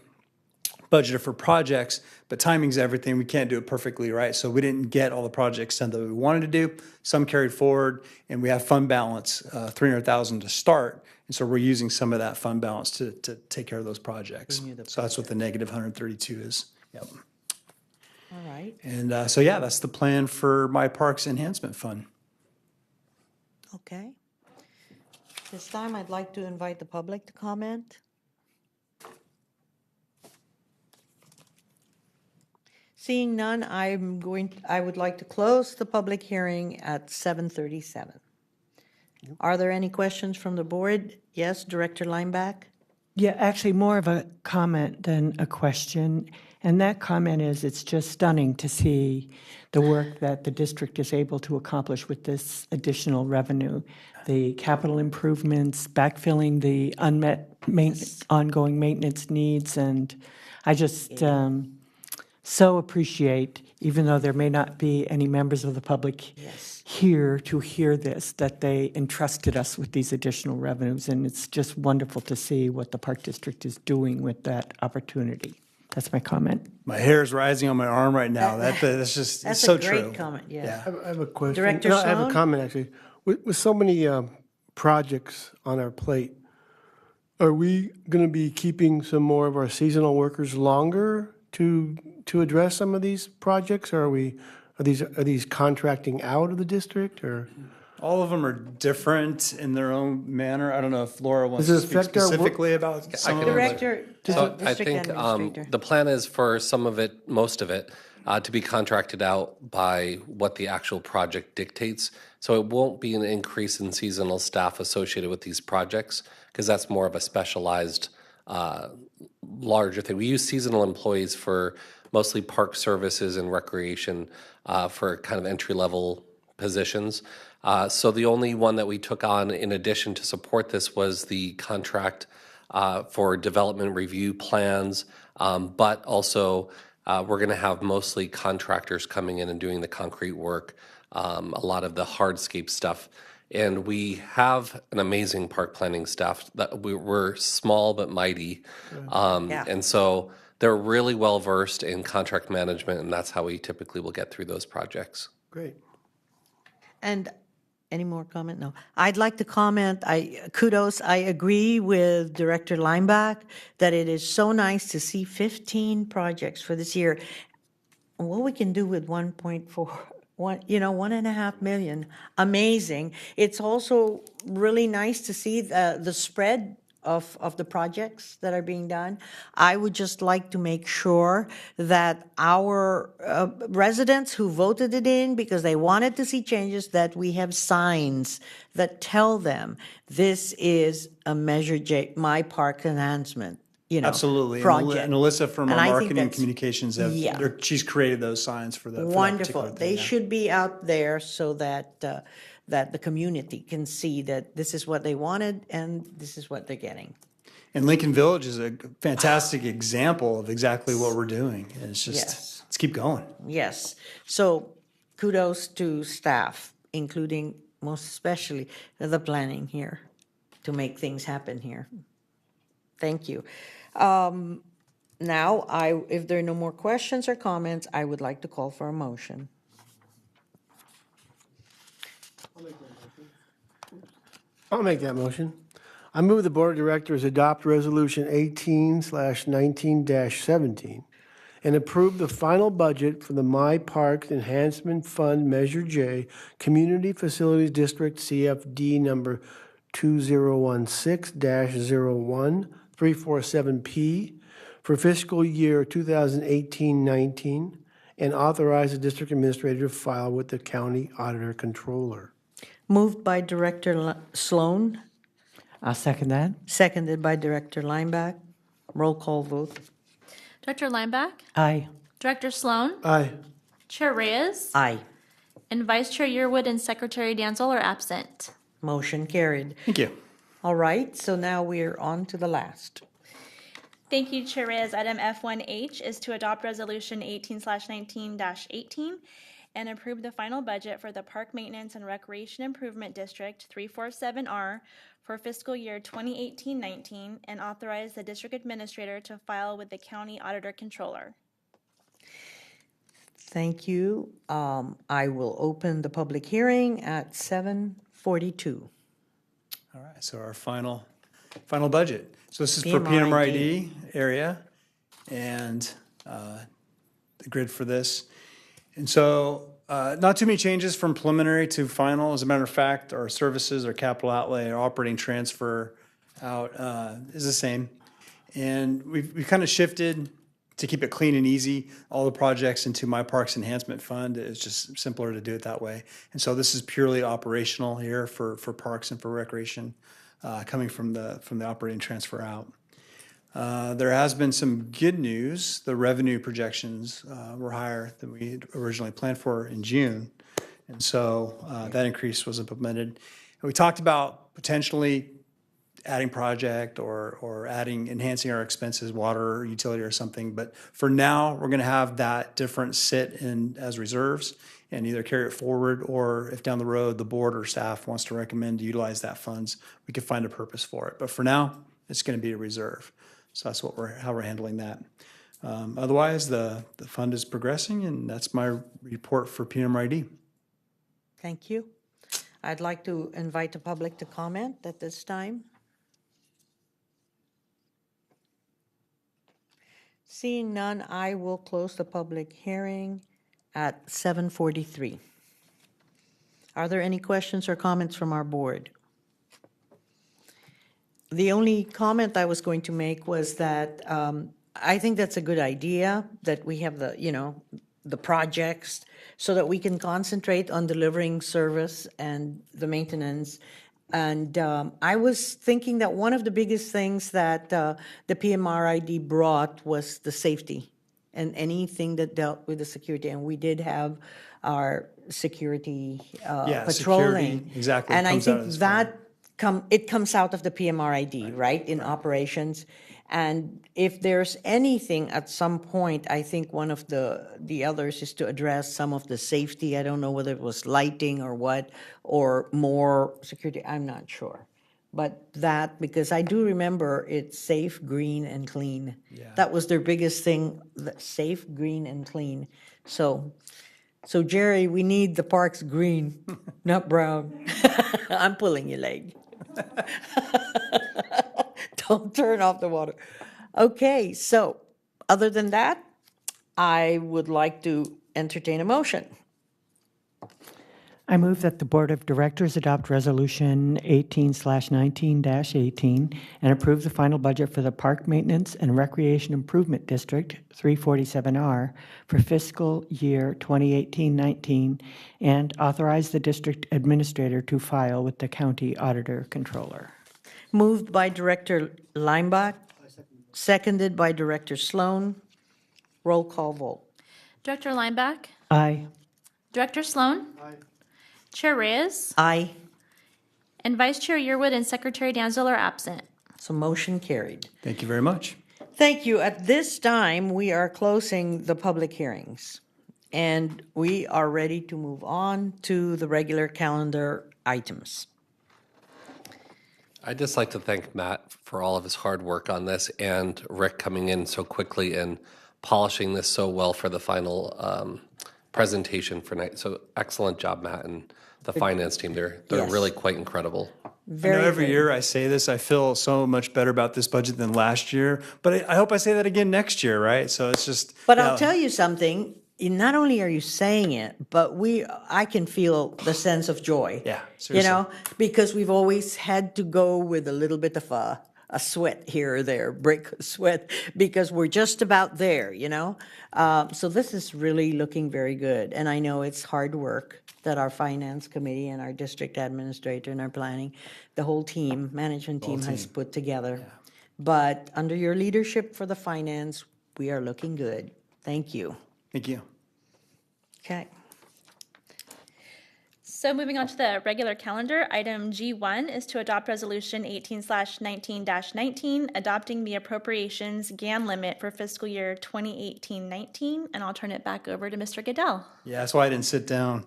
budgeted for projects, but timing's everything. We can't do it perfectly, right? So we didn't get all the projects done that we wanted to do. Some carried forward, and we have fund balance, $300,000 to start. And so we're using some of that fund balance to take care of those projects. So that's what the negative 132 is. Yep. All right. And so, yeah, that's the plan for my Parks Enhancement Fund. Okay. This time, I'd like to invite the public to comment. Seeing none, I would like to close the public hearing at 7:37. Are there any questions from the board? Yes, Director Lineback? Yeah, actually, more of a comment than a question. And that comment is, it's just stunning to see the work that the district is able to accomplish with this additional revenue. The capital improvements, backfilling the unmet ongoing maintenance needs, and I just so appreciate, even though there may not be any members of the public here to hear this, that they entrusted us with these additional revenues. And it's just wonderful to see what the Park District is doing with that opportunity. That's my comment. My hair is rising on my arm right now. That's just That's so a great true. comment, yeah. I have a question. Director No, I have a Sloan? comment, actually. With so many projects on our plate, are we going to be keeping some more of our seasonal workers longer to address some of these projects? Or are these contracting out of the district, or? All of them are different in their own manner. I don't know if Laura wants Does to it speak affect our work- specifically about some of them. Director, So I District think Administrator. the plan is for some of it, most of it, to be contracted out by what the actual project dictates. So it won't be an increase in seasonal staff associated with these projects because that's more of a specialized, larger thing. We use seasonal employees for mostly park services and recreation for kind of entry-level positions. So the only one that we took on in addition to support this was the contract for development review plans, but also we're going to have mostly contractors coming in and doing the concrete work, a lot of the hardscape stuff. And we have an amazing park planning staff. That we're small but mighty. And so they're really well versed in contract management, and that's how we typically will get through those projects. Great. And any more comment? No. I'd like to comment, kudos, I agree with Director Lineback that it is so nice to see 15 projects for this year. And what we can do with 1.5 million, amazing. It's also really nice to see the spread of the projects that are being done. I would just like to make sure that our residents who voted it in because they wanted to see changes, that we have signs that tell them this is a Measure J, my park enhancement, Absolutely. project. And Alyssa from And our I think marketing and that's- communications, she's created those signs for that. Wonderful. For that particular They thing, yeah. should be out there so that that the community can see that this is what they wanted and this is what they're getting. And Lincoln Village is a fantastic example of exactly what we're doing. And it's just, Yes. let's keep going. Yes. So kudos to staff, including most especially the planning here to make things happen here. Thank you. Now, if there are no more questions or comments, I would like to call for a motion. I'll make that motion. I move the Board of Directors adopt Resolution 18/19-17 and approve the final budget for the My Parks Enhancement Fund Measure J Community Facilities District CFD number 2016-01-347P for fiscal year 2018-19 and authorize the district administrator to file with the county auditor controller. Moved by Director Sloan, I'll second that. seconded by Director Lineback. Roll call vote. Director Lineback, Aye. Director Sloan, Aye. Chair Reyes, Aye. and Vice Chair Yearwood and Secretary Danzel are absent. Motion carried. Thank you. All right, so now we're on to the last. Thank you, Chair Reyes. Item F1H is to adopt Resolution 18/19-18 and approve the final budget for the Park Maintenance and Recreation Improvement District 347R for fiscal year 2018-19 and authorize the district administrator to file with the county auditor controller. Thank you. I will open the public hearing at 7:42. All right, so our final budget. So this is for PMRID. PMRID area and the grid for this. And so not too many changes from preliminary to final. As a matter of fact, our services, our capital outlay, our operating transfer out is the same. And we've kind of shifted to keep it clean and easy, all the projects into My Parks Enhancement Fund. It's just simpler to do it that way. And so this is purely operational here for parks and for recreation, coming from the operating transfer out. There has been some good news. The revenue projections were higher than we had originally planned for in June. And so that increase was implemented. And we talked about potentially adding project or enhancing our expenses, water, utility or something. But for now, we're going to have that difference sit in as reserves and either carry it forward, or if down the road the board or staff wants to recommend to utilize that funds, we can find a purpose for it. But for now, it's going to be a reserve. So that's how we're handling that. Otherwise, the fund is progressing, and that's my report for PMRID. Thank you. I'd like to invite the public to comment at this time. Seeing none, I will close the public hearing at 7:43. Are there any questions or comments from our board? The only comment I was going to make was that I think that's a good idea, that we have the projects so that we can concentrate on delivering service and the maintenance. And I was thinking that one of the biggest things that the PMRID brought was the safety and anything that dealt with the security. And we did have our security patrolling. Security, exactly. And I comes out think as that it comes out of the PMRID, right, in operations. And if there's anything at some point, I think one of the others is to address some of the safety. I don't know whether it was lighting or what, or more security, I'm not sure. But that, because I do remember it's safe, green, and clean. Yeah. That was their biggest thing, safe, green, and clean. So Jerry, we need the parks green, not brown. I'm pulling your leg. Don't turn off the water. Okay, so other than that, I would like to entertain a motion. I move that the Board of Directors adopt Resolution 18/19-18 and approve the final budget for the Park Maintenance and Recreation Improvement District 347R for fiscal year 2018-19 and authorize the district administrator to file with the county auditor controller. Moved by Director Lineback, seconded by Director Sloan. Roll call vote. Director Lineback, Aye. Director Sloan, Chair Reyes, Aye. and Vice Chair Yearwood and Secretary Danzel are absent. So motion carried. Thank you very much. Thank you. At this time, we are closing the public hearings, and we are ready to move on to the regular calendar items. I'd just like to thank Matt for all of his hard work on this and Rick coming in so quickly and polishing this so well for the final presentation for night. So excellent job, Matt, and the finance team. They're Yes. really quite incredible. I know every year I say this, I feel so much better about this budget than last year, but I hope I say that again next year, right? So it's just. But I'll tell you something, not only are you saying it, but I can feel the sense of joy. Yeah, You seriously. know, because we've always had to go with a little bit of a sweat here or there, break a sweat, because we're just about there, you know? So this is really looking very good. And I know it's hard work that our finance committee and our district administrator and our planning, the whole team, management team has put together. But under your leadership for the finance, we are looking good. Thank you. Thank you. Okay. So moving on to the regular calendar, item G1 is to adopt resolution 18/19-19, adopting the appropriations GAN limit for fiscal year 2018-19, and I'll turn it back over to Mr. Goodell. Yeah, that's why I didn't sit down.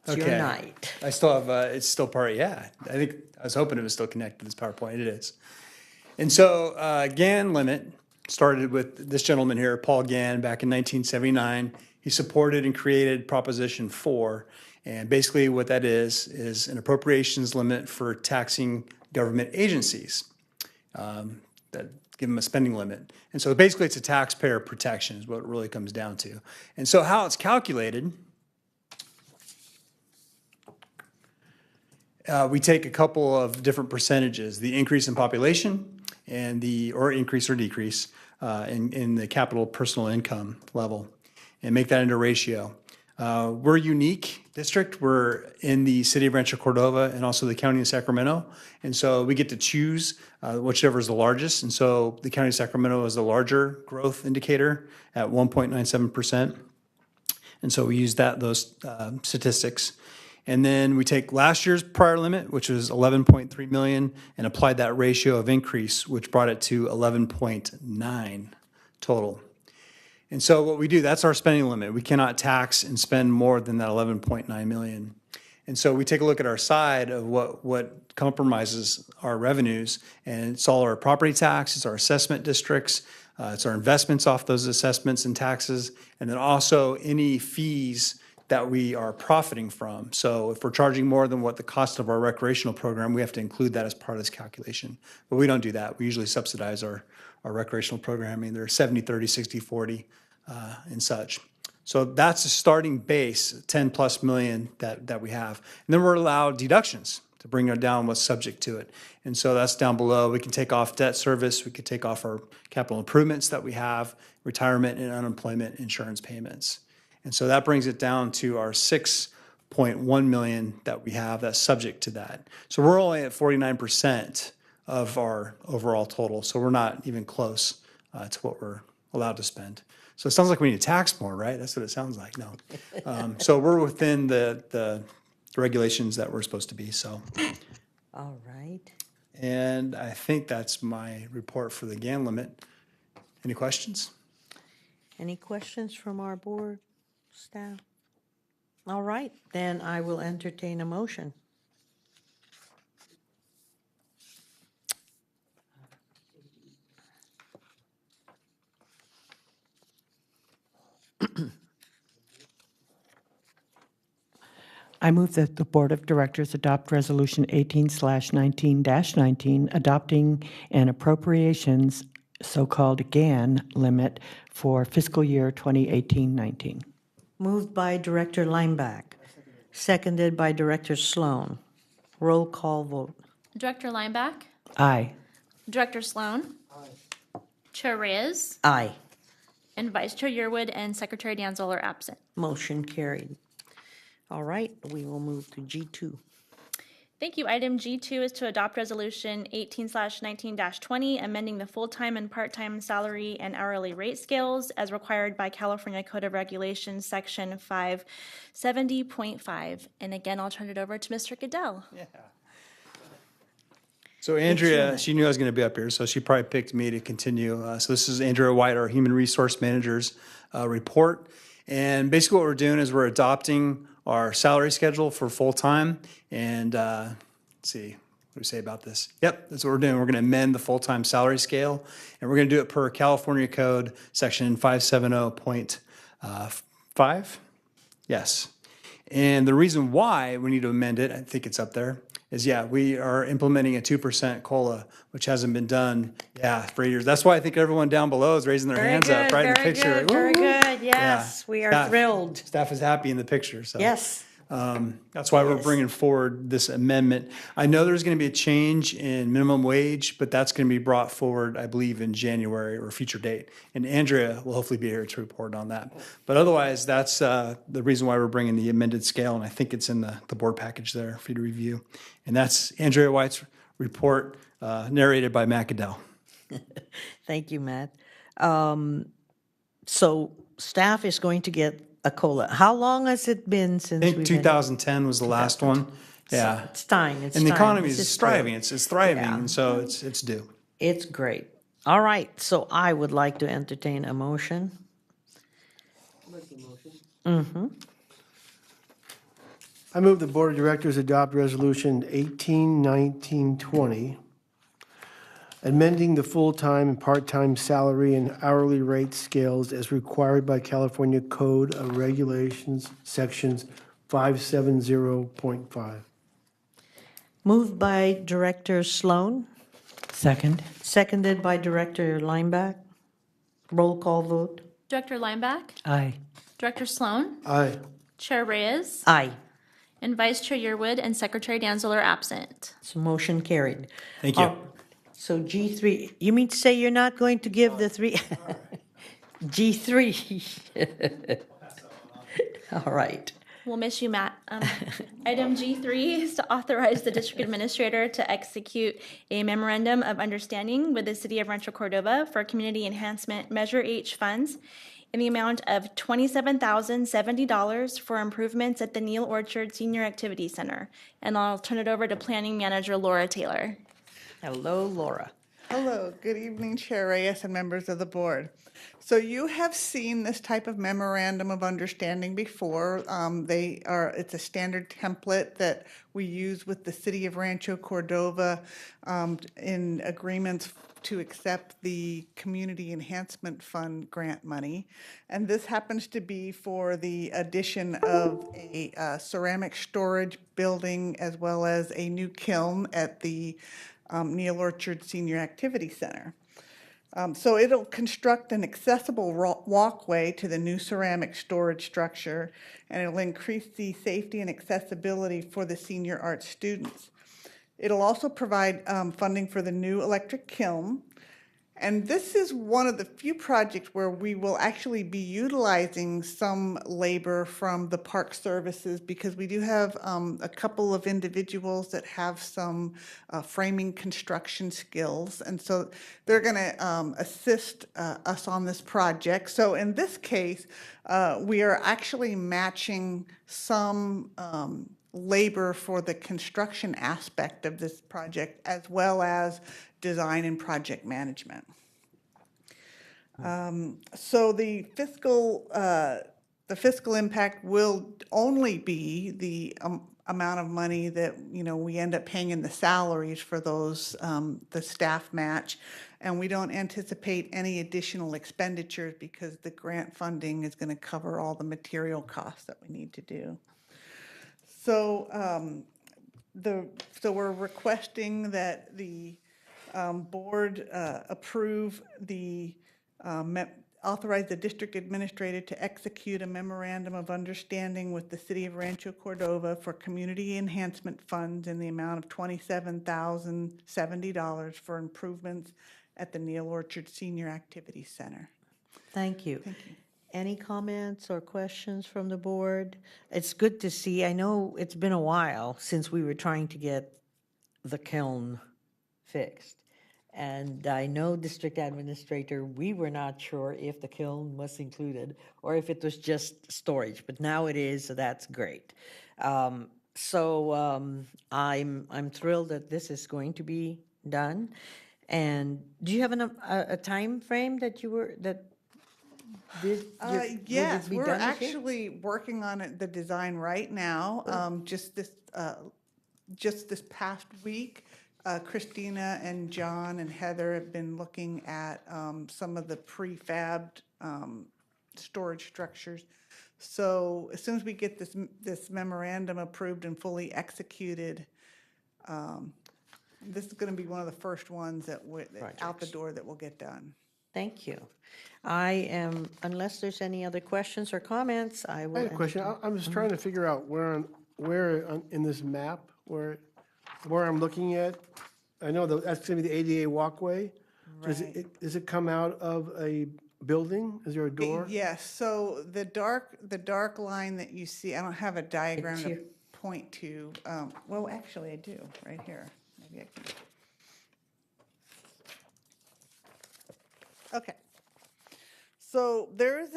It's your night. I still have, it's still part, yeah. I think, I was hoping it was still connected to this PowerPoint. It is. And so GAN limit started with this gentleman here, Paul Gann, back in 1979. He supported and created Proposition 4. And basically what that is an appropriations limit for taxing government agencies that give them a spending limit. And so basically it's a taxpayer protection is what it really comes down to. And so how it's calculated, we take a couple of different percentages, the increase in population and or increase or decrease in the capital personal income level, and make that into a ratio. We're a unique district. We're in the city of Rancho Cordova and also the county of Sacramento. And so we get to choose whichever is the largest. And so the county of Sacramento is the larger growth indicator at 1.97%. And so we use those statistics. And then we take last year's prior limit, which was 11.3 million, and applied that ratio of increase, which brought it to 11.9 total. And so what we do, that's our spending limit. We cannot tax and spend more than that 11.9 million. And so we take a look at our side of what compromises our revenues, and it's all our property tax, it's our assessment districts, it's our investments off those assessments and taxes, and then also any fees that we are profiting from. So if we're charging more than what the cost of our recreational program, we have to include that as part of this calculation. But we don't do that. We usually subsidize our recreational programming. They're 70-30, 60-40, and such. So that's a starting base, 10 plus million that we have. And then we're allowed deductions to bring it down what's subject to it. And so that's down below. We can take off debt service. We could take off our capital improvements that we have, retirement and unemployment insurance payments. And so that brings it down to our 6.1 million that we have that's subject to that. So we're only at 49% of our overall total. So we're not even close to what we're allowed to spend. So it sounds like we need to tax more, right? That's what it sounds like. No. So we're within the regulations that we're supposed to be. So. All right. And I think that's my report for the GAN limit. Any questions? Any questions from our board staff? All right, then I will entertain a motion. I move that the Board of Directors adopt Resolution 18/19-19, adopting an appropriations so-called GAN limit for fiscal year 2018-19. Moved by Director Lineback, seconded by Director Sloan. Roll call vote. Director Lineback, Aye. Director Sloan. Chair Reyes, Aye. and Vice Chair Yearwood and Secretary Danzel are absent. Motion carried. All right, we will move to G2. Thank you. Item G2 is to adopt Resolution 18/19-20, amending the full-time and part-time salary and hourly rate scales as required by California Code of Regulations, Section 570.5. And again, I'll turn it over to Mr. Goodell. Yeah. So Andrea, she knew I was going to be up here, so she probably picked me to continue. So this is Andrea White, our Human Resource Manager's report. And basically what we're doing is we're adopting our salary schedule for full-time. And let's see, what do we say about this? Yep, that's what we're doing. We're going to amend the full-time salary scale, and we're going to do it per California Code, Section 570.5. Yes. And the reason why we need to amend it, I think it's up there, is we are implementing a 2% COLA, which hasn't been done, for 8 years. That's why I think everyone down below is raising their hands up right in the picture. Very like, good, very "Woo!" good. Yes, we are thrilled. Staff is happy in the picture, so. Yes. That's why we're bringing forward this amendment. I know there's going to be a change in minimum wage, but that's going to be brought forward, I believe, in January or a future date. And Andrea will hopefully be here to report on that. But otherwise, that's the reason why we're bringing the amended scale, and I think it's in the board package there for you to review. And that's Andrea White's report, narrated by Matt Goodell. Thank you, Matt. So staff is going to get a COLA. How long has it been since I we've think been? 2010 was the last one. Yeah. It's time, it's And the time. economy This is true. thriving. It's thriving, Yeah. and so it's due. It's great. All right, so I would like to entertain a motion. I move the Board of Directors adopt Resolution 181920, amending the full-time and part-time salary and hourly rate scales as required by California Code of Regulations, Sections 570.5. Moved by Director Sloan, Second. seconded by Director Lineback. Roll call vote. Director Lineback, Aye. Director Sloan, Aye. Chair Reyes, Aye. and Vice Chair Yearwood and Secretary Danzel are absent. So motion carried. Thank you. So G3, you mean to say you're not going to give the three? G3. All right. We'll miss you, Matt. Item G3 is to authorize the district administrator to execute a memorandum of understanding with the City of Rancho Cordova for community enhancement Measure H funds in the amount of $27,070 for improvements at the Neil Orchard Senior Activity Center. And I'll turn it over to Planning Manager Laura Taylor. Hello, Laura. Hello, good evening, Chair Reyes and members of the board. So you have seen this type of memorandum of understanding before. It's a standard template that we use with the City of Rancho Cordova in agreements to accept the Community Enhancement Fund grant money. And this happens to be for the addition of a ceramic storage building as well as a new kiln at the Neil Orchard Senior Activity Center. So it'll construct an accessible walkway to the new ceramic storage structure, and it'll increase the safety and accessibility for the senior art students. It'll also provide funding for the new electric kiln. And this is one of the few projects where we will actually be utilizing some labor from the park services, because we do have a couple of individuals that have some framing construction skills. And so they're going to assist us on this project. So in this case, we are actually matching some labor for the construction aspect of this project, as well as design and project management. So the fiscal impact will only be the amount of money that we end up paying in the salaries for those the staff match, and we don't anticipate any additional expenditures because the grant funding is going to cover all the material costs that we need to do. So so we're requesting that the board approve the authorize the district administrator to execute a memorandum of understanding with the City of Rancho Cordova for community enhancement funds in the amount of $27,070 for improvements at the Neil Orchard Senior Activity Center. Thank you. Thank you. Any comments or questions from the board? It's good to see. I know it's been a while since we were trying to get the kiln fixed. And I know, District Administrator, we were not sure if the kiln was included or if it was just storage, but now it is, so that's great. I'm thrilled that this is going to be done. And do you have a time frame that you were, that this, will Yes, this be we're done this year? actually working on it, the design right now. Just this past week, Christina and John and Heather have been looking at some of the prefabbed storage structures. So as soon as we get this memorandum approved and fully executed, this is going to be one of the first ones that out the door that will get done. Thank you. Unless there's any other questions or comments, I will. I have a question. I'm just trying to figure out where in this map, where I'm looking at. I know that's going to be the ADA walkway. Does it come out of a building? Is there a door? Yes, so the dark line that you see, I don't have a diagram It's to here. point to. Well, actually, I do, right here. Maybe I can. Okay. So there is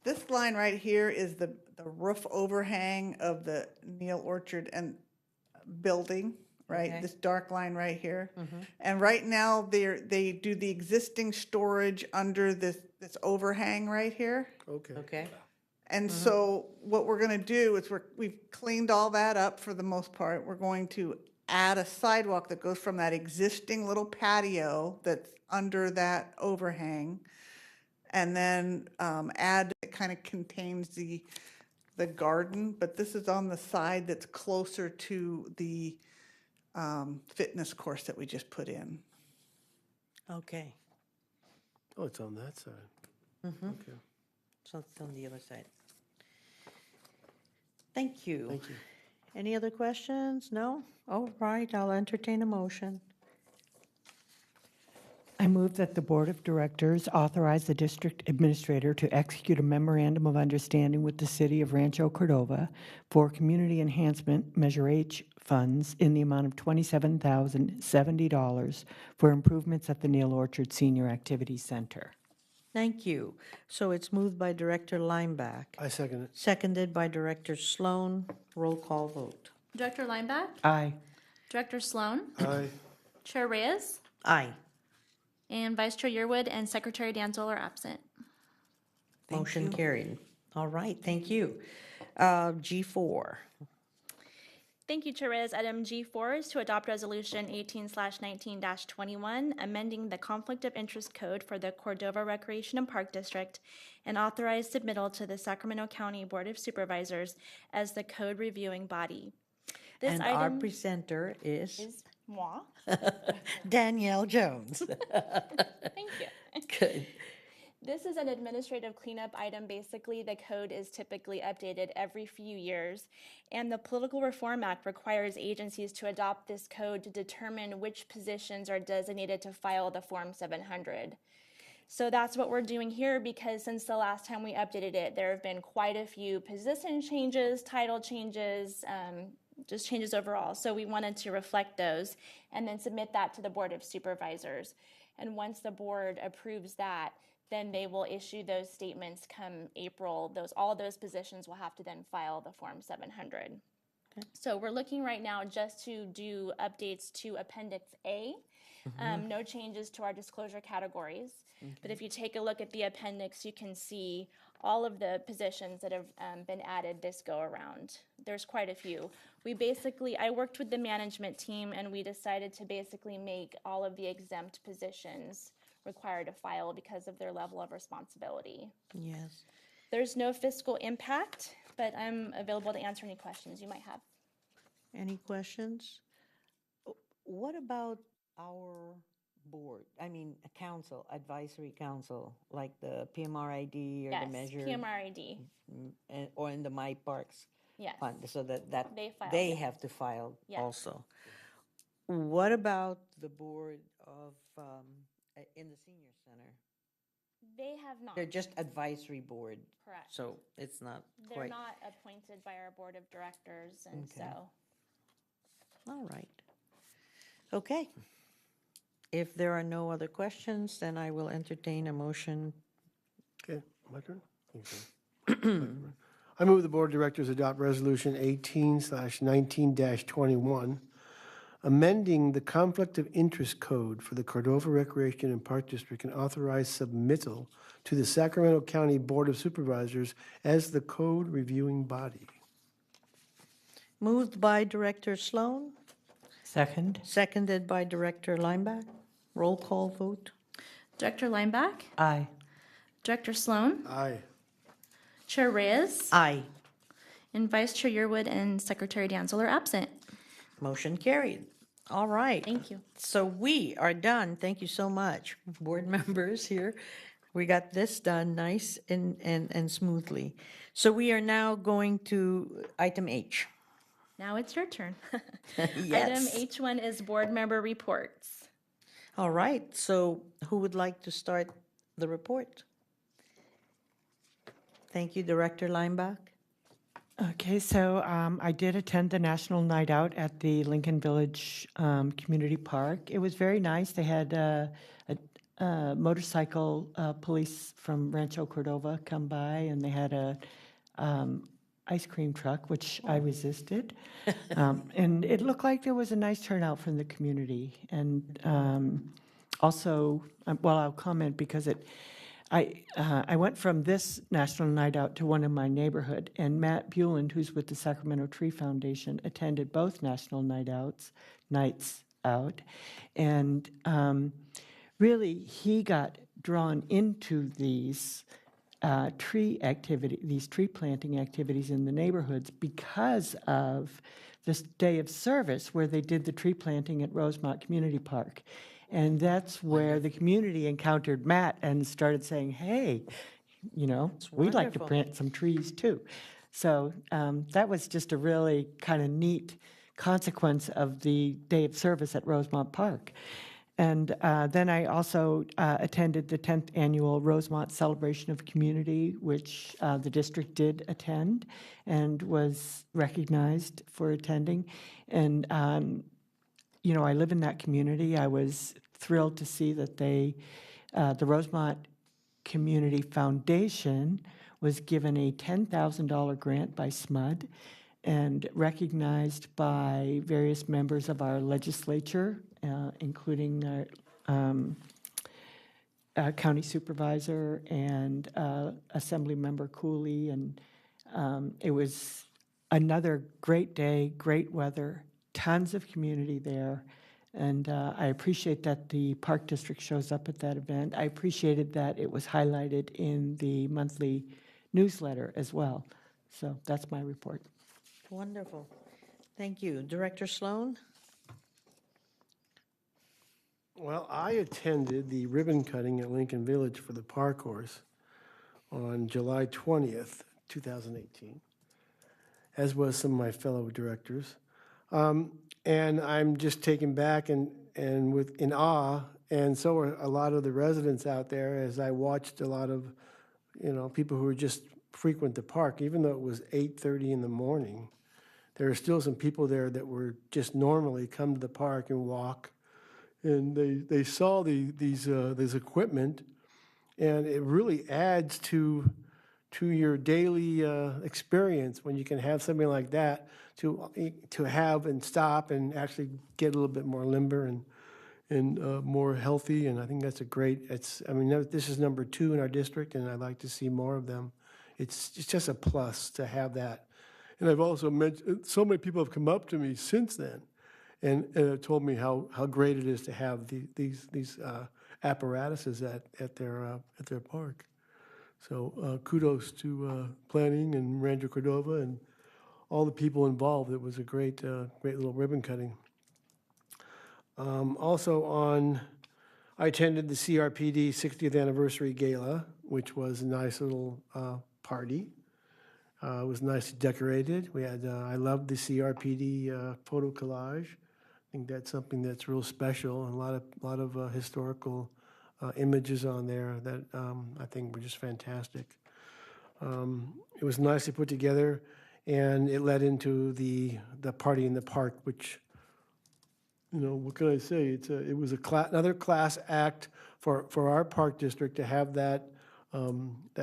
this line right here is the roof overhang of the Neil Orchard and building, right? Okay. This dark line right here. And right now, they do the existing storage under this overhang right here. Okay. Okay, And so what we're going to do is we've cleaned all that up for the most part. We're going to add a sidewalk that goes from that existing little patio that's under that overhang, and then add, it kind of contains the garden, but this is on the side that's closer to the fitness course that we just put in. okay. Oh, it's on that side. Okay. So it's on the other side. Thank you. Thank you. Any other questions? No? All right, I'll entertain a motion. I move that the Board of Directors authorize the district administrator to execute a memorandum of understanding with the City of Rancho Cordova for community enhancement Measure H funds in the amount of $27,070 for improvements at the Neil Orchard Senior Activity Center. Thank you. So it's moved by Director Lineback, I second it. seconded by Director Sloan. Roll call vote. Director Lineback, Aye. Director Sloan, Aye. Chair Reyes, Aye. and Vice Chair Yearwood and Secretary Danzel are absent. Motion carried. All right, thank you. G4. Thank you, Chair Reyes. Item G4 is to adopt Resolution 18/19-21, amending the Conflict of Interest Code for the Cordova Recreation and Park District, and authorize submittal to the Sacramento County Board of Supervisors as the code reviewing body. This And our item presenter is moi. Danielle Jones. Thank you. Good. This is an administrative cleanup item. Basically, the code is typically updated every few years, and the Political Reform Act requires agencies to adopt this code to determine which positions are designated to file the Form 700. So that's what we're doing here, because since the last time we updated it, there have been quite a few position changes, title changes, just changes overall. So we wanted to reflect those and then submit that to the Board of Supervisors. And once the board approves that, then they will issue those statements come April. All of those positions will have to then file the Form 700. Okay. So we're looking right now just to do updates to Appendix A. No changes to our disclosure categories. Okay. But if you take a look at the appendix, you can see all of the positions that have been added this go around. There's quite a few. I worked with the management team, and we decided to basically make all of the exempt positions required to file because of their level of responsibility. Yes. There's no fiscal impact, but I'm available to answer any questions you might have. Any questions? What about our board? I mean, a council, advisory council, like the PMRID or the measure? Yes, PMRID. Or in the My Parks Yes. fund, so that They have to file Yes. also. What about the board of, in the senior center? They have not. They're just advisory board. Correct. So it's not They're quite. not appointed by our board of directors, and Okay. so. All right. Okay. If there are no other questions, then I will entertain a motion. Okay, my turn? Okay. I move the Board of Directors adopt Resolution 18/19-21, amending the conflict of interest code for the Cordova Recreation and Park District and authorize submittal to the Sacramento County Board of Supervisors as the code reviewing body. Moved by Director Sloan, Second? seconded by Director Lineback. Roll call vote. Director Lineback, Aye. Director Sloan, Aye. Chair Reyes, Aye. and Vice Chair Yearwood and Secretary Danzel are absent. Motion carried. All right. Thank you. So we are done. Thank you so much, board members here. We got this done nice and smoothly. So we are now going to item H. Now it's your turn. Yes. Item H1 is board member reports. All right, so who would like to start the report? Thank you, Director Lineback. Okay, so I did attend the National Night Out at the Lincoln Village Community Park. It was very nice. They had a motorcycle police from Rancho Cordova come by, and they had a ice cream truck, which I resisted. And it looked like there was a nice turnout from the community. And also, well, I'll comment because I went from this National Night Out to one in my neighborhood, and Matt Buland, who's with the Sacramento Tree Foundation, attended both National Nights Out, and really he got drawn into these tree planting activities in the neighborhoods because of this day of service where they did the tree planting at Rosemont Community Park. And that's where the community encountered Matt and started saying, hey, we'd like to wonderful. plant some trees too. So that was just a really kind of neat consequence of the day of service at Rosemont Park. And then I also attended the 10th Annual Rosemont Celebration of Community, which the district did attend and was recognized for attending. And I live in that community. I was thrilled to see that the Rosemont Community Foundation was given a $10,000 grant by SMUD and recognized by various members of our legislature, including our county supervisor and Assembly Member Cooley. And it was another great day, great weather, tons of community there. And I appreciate that the Park District shows up at that event. I appreciated that it was highlighted in the monthly newsletter as well. So that's my report. Wonderful. Thank you. Director Sloan? Well, I attended the ribbon cutting at Lincoln Village for the park course on July 20th, 2018, as was some of my fellow directors. And I'm just taken back and in awe, and so are a lot of the residents out there as I watched a lot of, people who were just frequent the park, even though it was 8:30 in the morning. There are still some people there that were just normally come to the park and walk, and they saw this equipment, and it really adds to your daily experience when you can have something like that to have and stop and actually get a little bit more limber and more healthy. And I think that's this is number 2 in our district, and I'd like to see more of them. It's just a plus to have that. And I've also mentioned, so many people have come up to me since then and told me how great it is to have these apparatuses at their park. So kudos to planning and Rancho Cordova and all the people involved. It was a great little ribbon cutting. I attended the CRPD 60th anniversary gala, which was a nice little party. It was nicely decorated. We had I loved the CRPD photo collage. I think that's something that's real special, and a lot of historical images on there that I think were just fantastic. It was nicely put together, and it led into the party in the park, which, what can I say? It was another class act for our park district to have that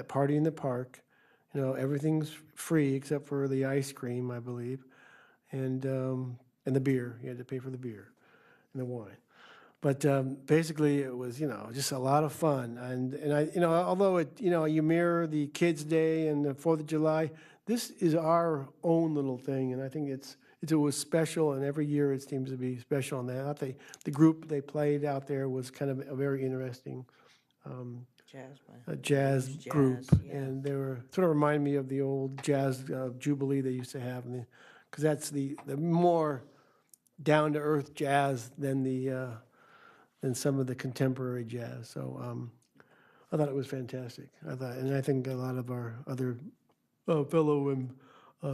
party in the park. Everything's free except for the ice cream, I believe, and and the beer. You had to pay for the beer and the wine. But basically, it was, just a lot of fun. And I, although you mirror the Kids' Day and the 4th of July, this is our own little thing. And I think it was special, and every year it seems to be special. And I thought the group they played out there was kind of a very interesting jazz group. yeah. And they were sort of remind me of the old jazz jubilee they used to have, because that's the more down-to-earth jazz than some of the contemporary jazz. So I thought it was fantastic. And I think a lot of our other fellow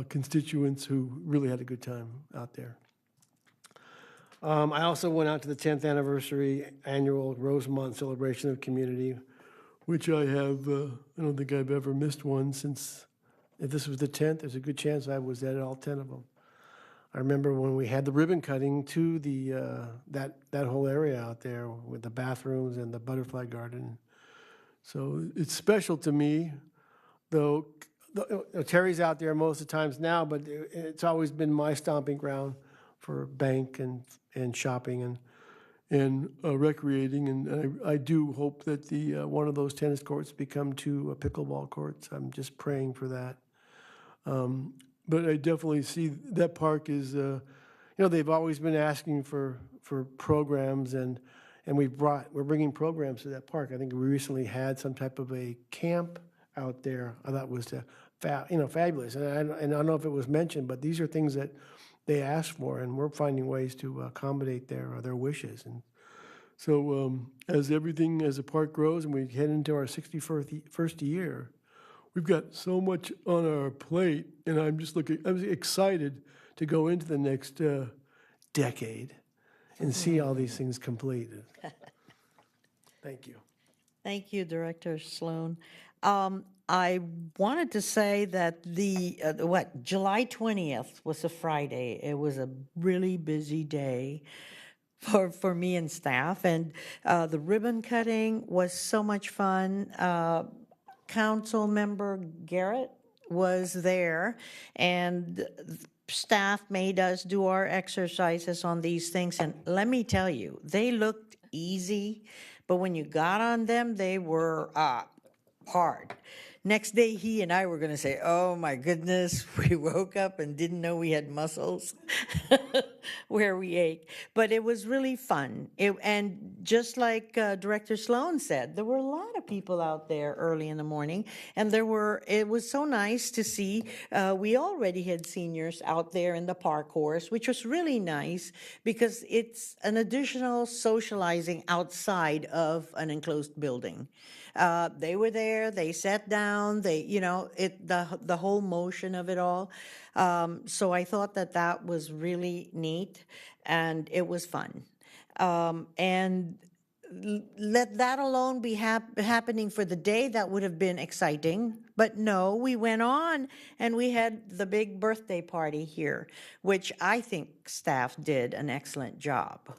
constituents who really had a good time out there. I also went out to the 10th anniversary annual Rosemont Celebration of Community, which I don't think I've ever missed one since, if this was the 10th, there's a good chance I was at all 10 of them. I remember when we had the ribbon cutting to that whole area out there with the bathrooms and the butterfly garden. So it's special to me, though. Terry's out there most of the times now, but it's always been my stomping ground for bank and shopping and recreating. And I do hope that the one of those tennis courts become 2 pickleball courts. I'm just praying for that. But I definitely see that park is, they've always been asking for programs, and we're bringing programs to that park. I think we recently had some type of a camp out there. I thought was fabulous, and I don't know if it was mentioned, but these are things that they asked for, and we're finding ways to accommodate their wishes. And so as the park grows and we head into our 61st year, we've got so much on our plate, and I'm excited to go into the next decade and see all these things completed. Thank you. Thank you, Director Sloan. I wanted to say that July 20th was a Friday. It was a really busy day for me and staff, and the ribbon cutting was so much fun. Council member Garrett was there, and staff made us do our exercises on these things. And let me tell you, they looked easy, but when you got on them, they were hard. Next day, he and I were going to say, oh my goodness, we woke up and didn't know we had muscles where we ached. But it was really fun. And just like Director Sloan said, there were a lot of people out there early in the morning. And it was so nice to see. We already had seniors out there in the park course, which was really nice because it's an additional socializing outside of an enclosed building. They were there, they sat down, the whole motion of it all. So I thought that was really neat, and it was fun. And let that alone be happening for the day, that would have been exciting. But no, we went on and we had the big birthday party here, which I think staff did an excellent job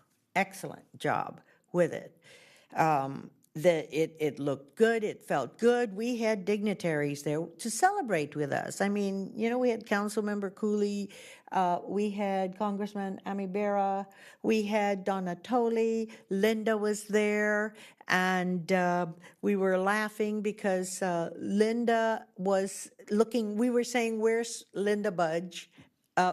with it. It looked good, it felt good. We had dignitaries there to celebrate with us. I mean, we had Councilmember Cooley, we had Congressman Amibera, we had Donna Tolley, Linda was there, and we were laughing because Linda was looking, we were saying, where's Linda Budge?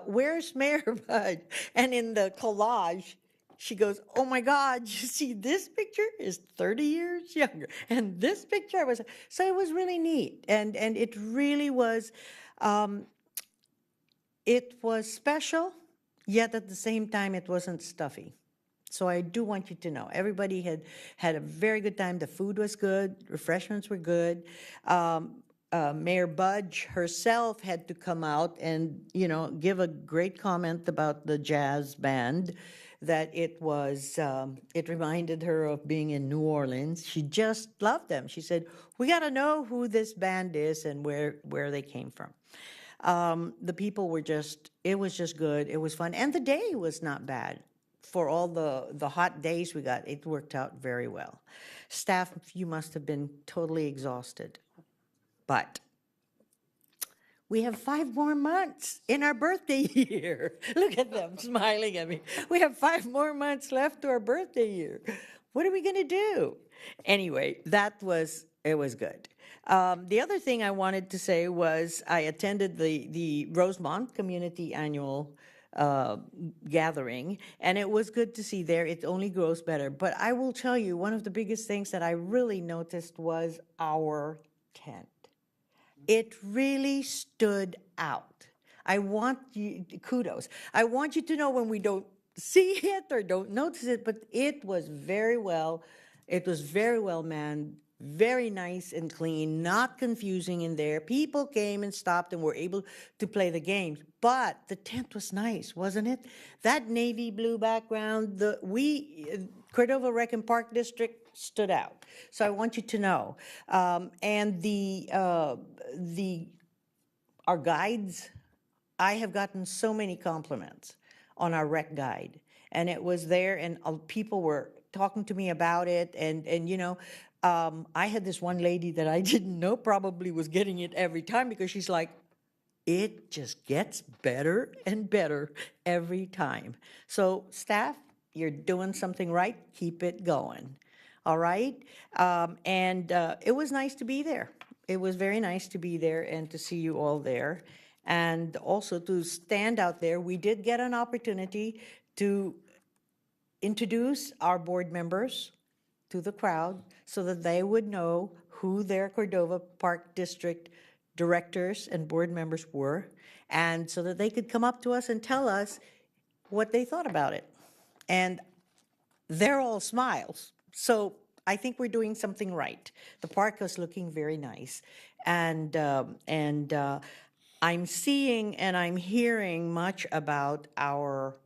Where's Mayor Budge? And in the collage, she goes, oh my God, you see this picture is 30 years younger. And this picture so it was really neat. And it really was, it was special, yet at the same time, it wasn't stuffy. So I do want you to know, everybody had a very good time. The food was good, refreshments were good. Mayor Budge herself had to come out and, give a great comment about the jazz band, that it reminded her of being in New Orleans. She just loved them. She said, we got to know who this band is and where they came from. The people were it was just good. It was fun. And the day was not bad. For all the hot days we got, it worked out very well. Staff, you must have been totally exhausted. But we have 5 more months in our birthday year. Look at them smiling at me. We have 5 more months left to our birthday year. What are we going to do? Anyway, it was good. The other thing I wanted to say was I attended the Rosemont Community Annual gathering, and it was good to see there. It only grows better. But I will tell you, one of the biggest things that I really noticed was our tent. It really stood out. I want you, kudos. I want you to know when we don't see it or don't notice it, but it was very well manned, very nice and clean, not confusing in there. People came and stopped and were able to play the games. But the tent was nice, wasn't it? That navy blue background, Cordova Rec and Park District stood out. So I want you to know. And our guides, I have gotten so many compliments on our rec guide. And it was there, and people were talking to me about it. And you know, I had this one lady that I didn't know probably was getting it every time, because she's like, it just gets better and better every time. So staff, you're doing something right. Keep it going. All right? It was nice to be there. It was very nice to be there and to see you all there. And also to stand out there. We did get an opportunity to introduce our board members to the crowd so that they would know who their Cordova Park District directors and board members were, and so that they could come up to us and tell us what they thought about it. And they're all smiles. So I think we're doing something right. The park is looking very nice. And I'm seeing and I'm hearing much about our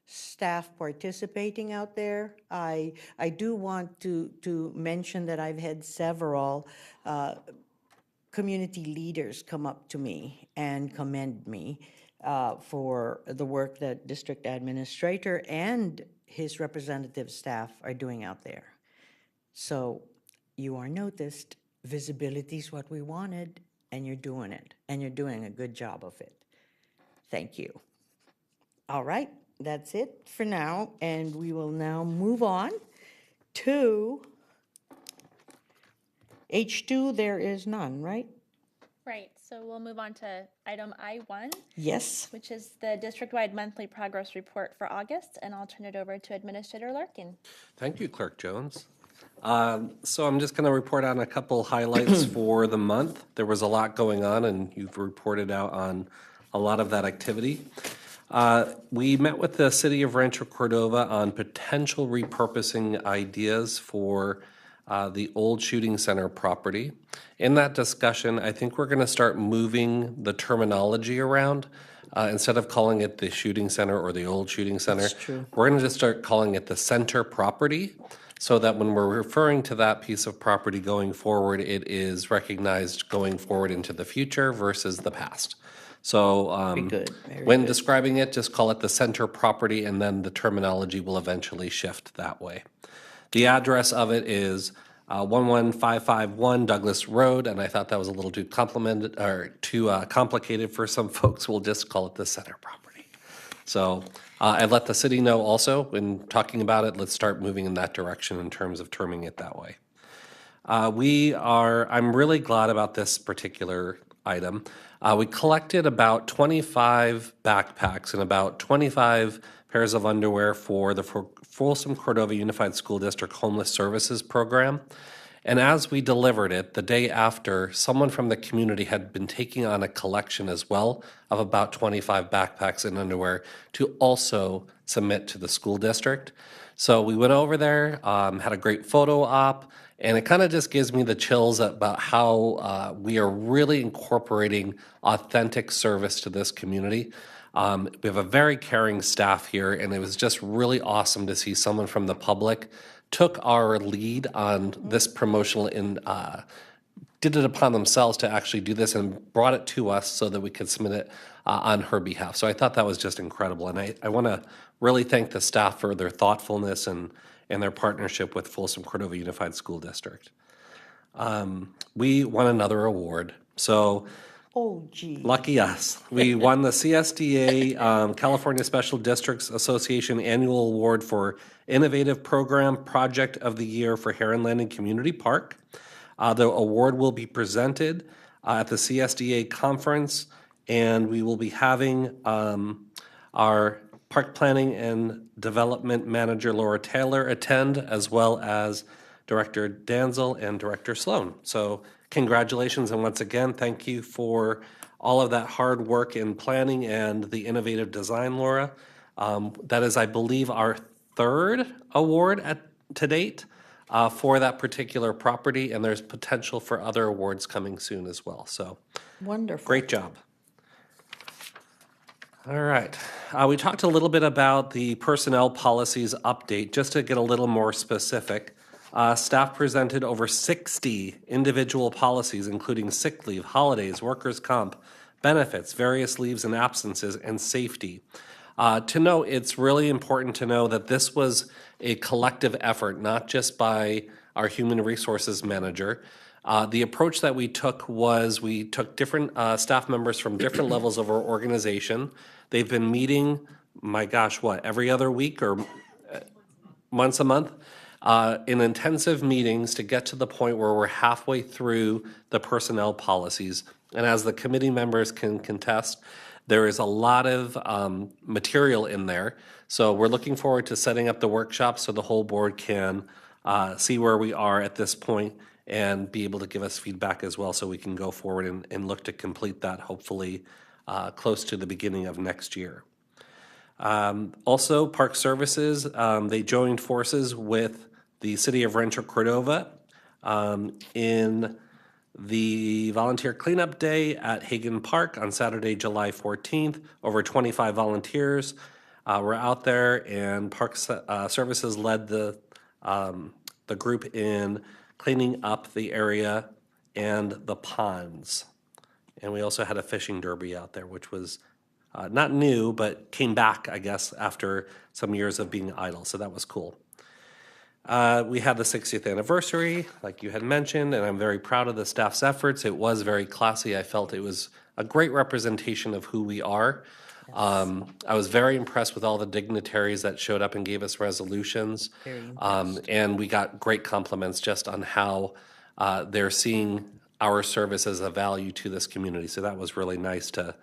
staff participating out there. I do want to mention that I've had several community leaders come up to me and commend me for the work that district administrator and his representative staff are doing out there. So you are noticed. Visibility is what we wanted, and you're doing it, and you're doing a good job of it. Thank you. All right, that's it for now, and we will now move on to H2. There is none, right? Right, so we'll move on to item I1. Yes. Which is the district-wide monthly progress report for August, and I'll turn it over to Administrator Larkin. Thank you, Clerk Jones. So I'm just going to report on a couple highlights for the month. There was a lot going on, and you've reported out on a lot of that activity. We met with the City of Rancho Cordova on potential repurposing ideas for the old shooting center property. In that discussion, I think we're going to start moving the terminology around. Instead of calling it the shooting center or the old shooting center, we're going to just start calling it the center property, so that when we're referring to that piece of property going forward, it is recognized going forward into the future versus the past. So when describing it, just call it the center property, and then the terminology will eventually shift that way. The address of it is 11551 Douglas Road, and I thought that was a little too complicated for some folks. We'll just call it the center property. So I let the city know also when talking about it, let's start moving in that direction in terms of terming it that way. I'm really glad about this particular item. We collected about 25 backpacks and about 25 pairs of underwear for the Folsom Cordova Unified School District Homeless Services Program. And as we delivered it, the day after, someone from the community had been taking on a collection as well of about 25 backpacks and underwear to also submit to the school district. So we went over there, had a great photo op, and it kind of just gives me the chills about how we are really incorporating authentic service to this community. We have a very caring staff here, and it was just really awesome to see someone from the public took our lead on this promotional and did it upon themselves to actually do this and brought it to us so that we could submit it on her behalf. So I thought that was just incredible. And I want to really thank the staff for their thoughtfulness and their partnership with Folsom Cordova Unified School District. We won another award. So Oh, gee. Lucky us. We won the CSDA California Special Districts Association Annual Award for Innovative Program Project of the Year for Heron Landing Community Park. The award will be presented at the CSDA conference, and we will be having our Park Planning and Development Manager Laura Taylor attend, as well as Director Danzel and Director Sloan. So congratulations, and once again, thank you for all of that hard work in planning and the innovative design, Laura. That is, I believe, our third award to date for that particular property, and there's potential for other awards coming soon as well. So Wonderful. great job. All right. We talked a little bit about the personnel policies update. Just to get a little more specific, staff presented over 60 individual policies, including sick leave, holidays, workers' comp, benefits, various leaves and absences, and safety. To note, it's really important to know that this was a collective effort, not just by our human resources manager. The approach that we took was we took different staff members from different levels of our organization. They've been meeting, my gosh, what, every other week or once a month in intensive meetings to get to the point where we're halfway through the personnel policies. And as the committee members can contest, there is a lot of material in there. So we're looking forward to setting up the workshop so the whole board can see where we are at this point and be able to give us feedback as well, so we can go forward and look to complete that hopefully close to the beginning of next year. Also, Park Services, they joined forces with the City of Rancho Cordova in the Volunteer Cleanup Day at Hagen Park on Saturday, July 14th. Over 25 volunteers were out there, and Park Services led the group in cleaning up the area and the ponds. And we also had a fishing derby out there, which was not new, but came back, I guess, after some years of being idle. So that was cool. We had the 60th anniversary, like you had mentioned, and I'm very proud of the staff's efforts. It was very classy. I felt it was a great representation of who we are. I was very impressed with all the dignitaries that showed up and gave us resolutions. And we got great compliments just on how they're seeing our service as a value to this community. So that was really nice to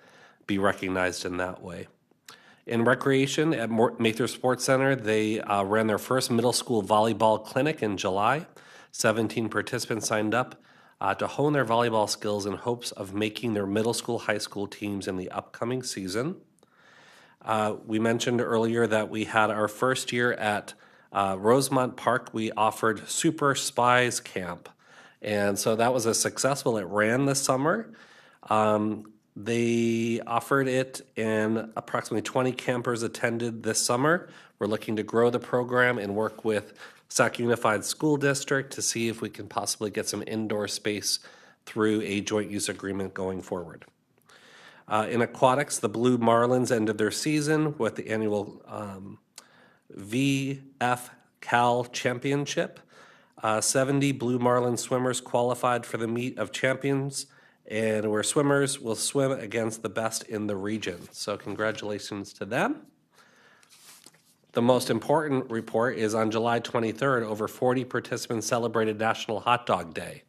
be recognized in that way. In recreation at Mather Sports Center, they ran their first middle school volleyball clinic in July. 17 participants signed up to hone their volleyball skills in hopes of making their middle school, high school teams in the upcoming season. We mentioned earlier that we had our first year at Rosemont Park. We offered Super Spies Camp. And so that was a successful. It ran this summer. They offered it, and approximately 20 campers attended this summer. We're looking to grow the program and work with Sac Unified School District to see if we can possibly get some indoor space through a joint use agreement going forward. In aquatics, the Blue Marlins ended their season with the annual VF Cal Championship. 70 Blue Marlin swimmers qualified for the Meet of Champions, and where swimmers will swim against the best in the region. So congratulations to them. The most important report is on July 23rd, over 40 participants celebrated National Hot Dog Day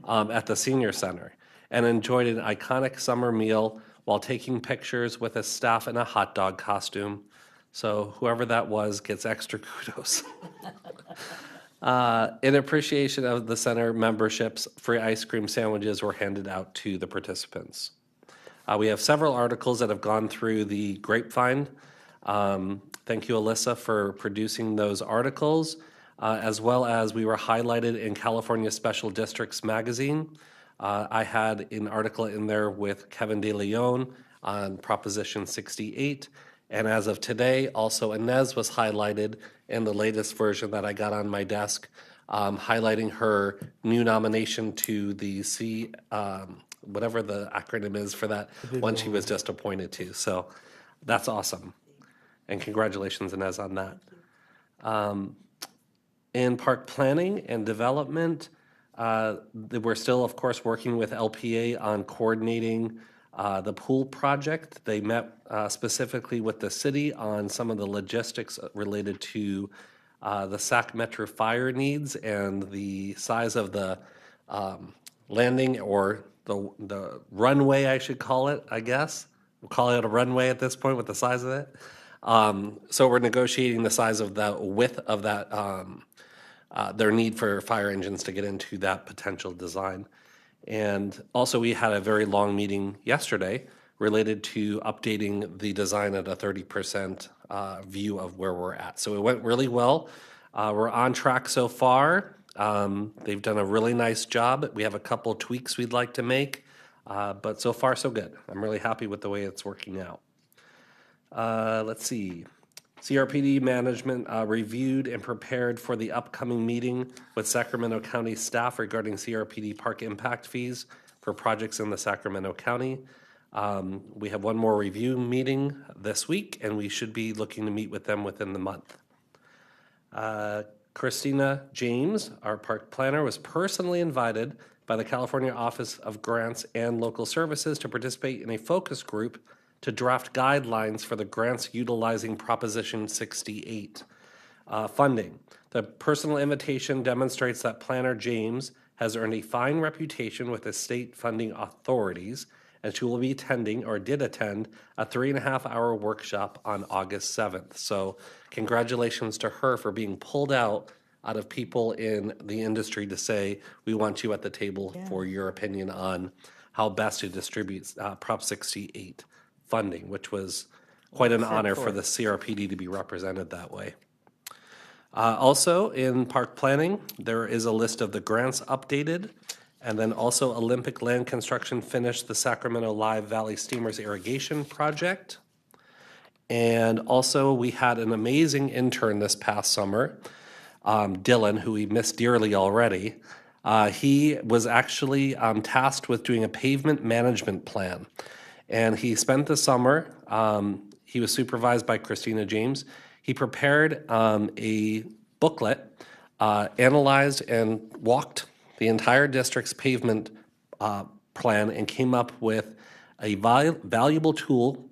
at the Senior Center and enjoyed an iconic summer meal while taking pictures with a staff in a hot dog costume. So whoever that was gets extra kudos. In appreciation of the center memberships, free ice cream sandwiches were handed out to the participants. We have several articles that have gone through the grapevine. Thank you, Alyssa, for producing those articles, as well as we were highlighted in California Special Districts magazine. I had an article in there with Kevin De Leon on Proposition 68. And as of today, also Inez was highlighted in the latest version that I got on my desk, highlighting her new nomination to the whatever the acronym is for that one she was just appointed to. So that's awesome. And congratulations, Inez, on that. In park planning and development, We're still, of course, working with LPA on coordinating the pool project. They met specifically with the city on some of the logistics related to the Sac Metro fire needs and the size of the landing, or the runway, I should call it, I guess. We'll call it a runway at this point with the size of it. So we're negotiating the size of the width of that, their need for fire engines to get into that potential design. And also, we had a very long meeting yesterday related to updating the design at a 30% view of where we're at. So it went really well. We're on track so far. They've done a really nice job. We have a couple tweaks we'd like to make, but so far so good. I'm really happy with the way it's working out. Let's see. CRPD management reviewed and prepared for the upcoming meeting with Sacramento County staff regarding CRPD park impact fees for projects in the Sacramento County. We have one more review meeting this week, and we should be looking to meet with them within the month. Christina James, our park planner, was personally invited by the California Office of Grants and Local Services to participate in a focus group to draft guidelines for the grants utilizing Proposition 68 funding. The personal invitation demonstrates that Planner James has earned a fine reputation with the state funding authorities, and she will be attending, or did attend, a 3.5-hour workshop on August 7th. So congratulations to her for being pulled out of people in the industry to say, we want you at the table for your opinion on how best to distribute Prop 68 funding, which was quite an honor for the CRPD to be represented that way. Also, in park planning, there is a list of the grants updated, and then also Olympic Land Construction finished the Sacramento Live Valley Steamers Irrigation Project. And also, we had an amazing intern this past summer, Dylan, who we miss dearly already. He was actually tasked with doing a pavement management plan. And he spent the summer, he was supervised by Christina James. He prepared a booklet, analyzed and walked the entire district's pavement plan, and came up with a valuable tool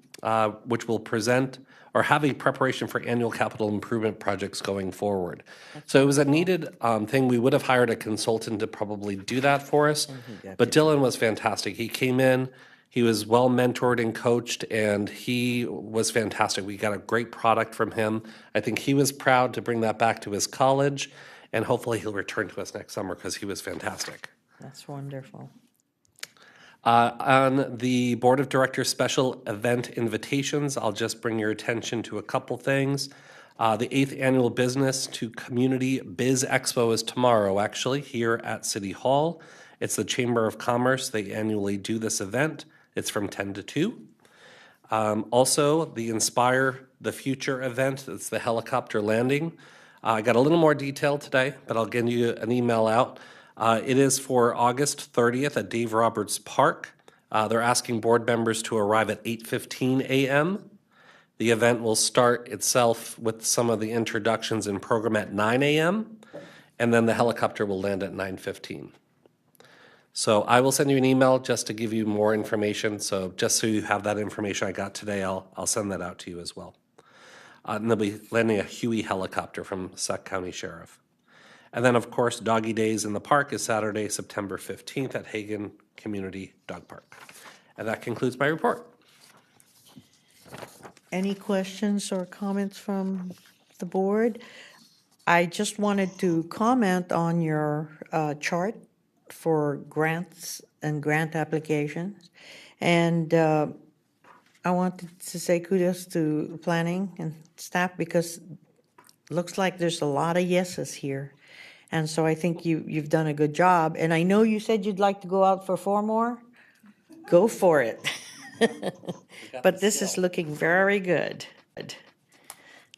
which will present or have a preparation for annual capital improvement projects going forward. So it was a needed thing. We would have hired a consultant to probably do that for us, but Dylan was fantastic. He came in, he was well mentored and coached, and he was fantastic. We got a great product from him. I think he was proud to bring that back to his college, and hopefully he'll return to us next summer because he was fantastic. That's wonderful. On the Board of Directors special event invitations, I'll just bring your attention to a couple things. The 8th Annual Business to Community Biz Expo is tomorrow, actually, here at City Hall. It's the Chamber of Commerce. They annually do this event. It's from 10 to 2. Also, the Inspire the Future event, it's the helicopter landing. I got a little more detail today, but I'll get you an email out. It is for August 30th at Dave Roberts Park. They're asking board members to arrive at 8:15 a.m. The event will start itself with some of the introductions and program at 9 a.m., and then the helicopter will land at 9:15. So I will send you an email just to give you more information. So just so you have that information I got today, I'll send that out to you as well. And they'll be landing a Huey helicopter from Sac County Sheriff. And then, of course, Doggy Days in the Park is Saturday, September 15th at Hagen Community Dog Park. And that concludes my report. Any questions or comments from the board? I just wanted to comment on your chart for grants and grant applications. And I wanted to say kudos to planning and staff, because it looks like there's a lot of yeses here. And so I think you've done a good job. And I know you said you'd like to go out for 4 more. Go for it. But this is looking very good.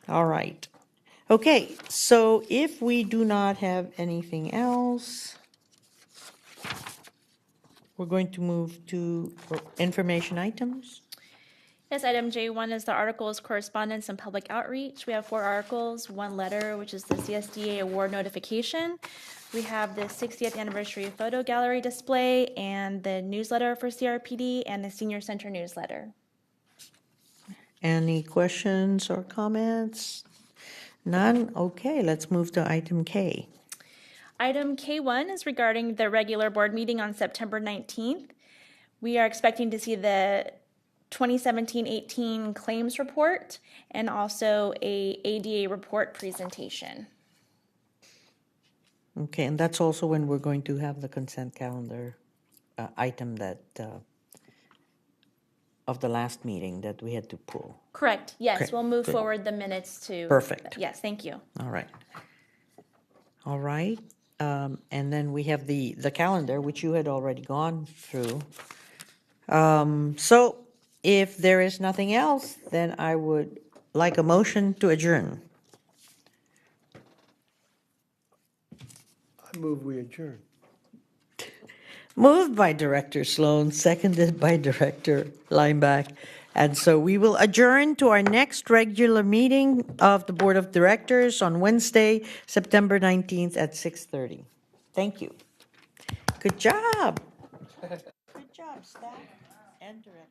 All right. Okay, so if we do not have anything else, we're going to move to information items. Yes, item J1 is the articles, correspondence, and public outreach. We have 4 articles, 1 letter, which is the CSDA award notification. We have the 60th anniversary photo gallery display and the newsletter for CRPD and the senior center newsletter. Any questions or comments? None? Okay, let's move to item K. Item K1 is regarding the regular board meeting on September 19th. We are expecting to see the 2017-18 claims report and also a ADA report presentation. Okay, and that's also when we're going to have the consent calendar item that, of the last meeting that we had to pull. Correct, yes, Okay, we'll move good. forward the minutes to. Perfect. Yes, thank you. All right. All right, and then we have the calendar, which you had already gone through. So if there is nothing else, then I would like a motion to adjourn. I move we adjourn. Moved by Director Sloan, seconded by Director Lineback. And so we will adjourn to our next regular meeting of the Board of Directors on Wednesday, September 19th at 6:30. Thank you. Good job. Good job, staff and directors.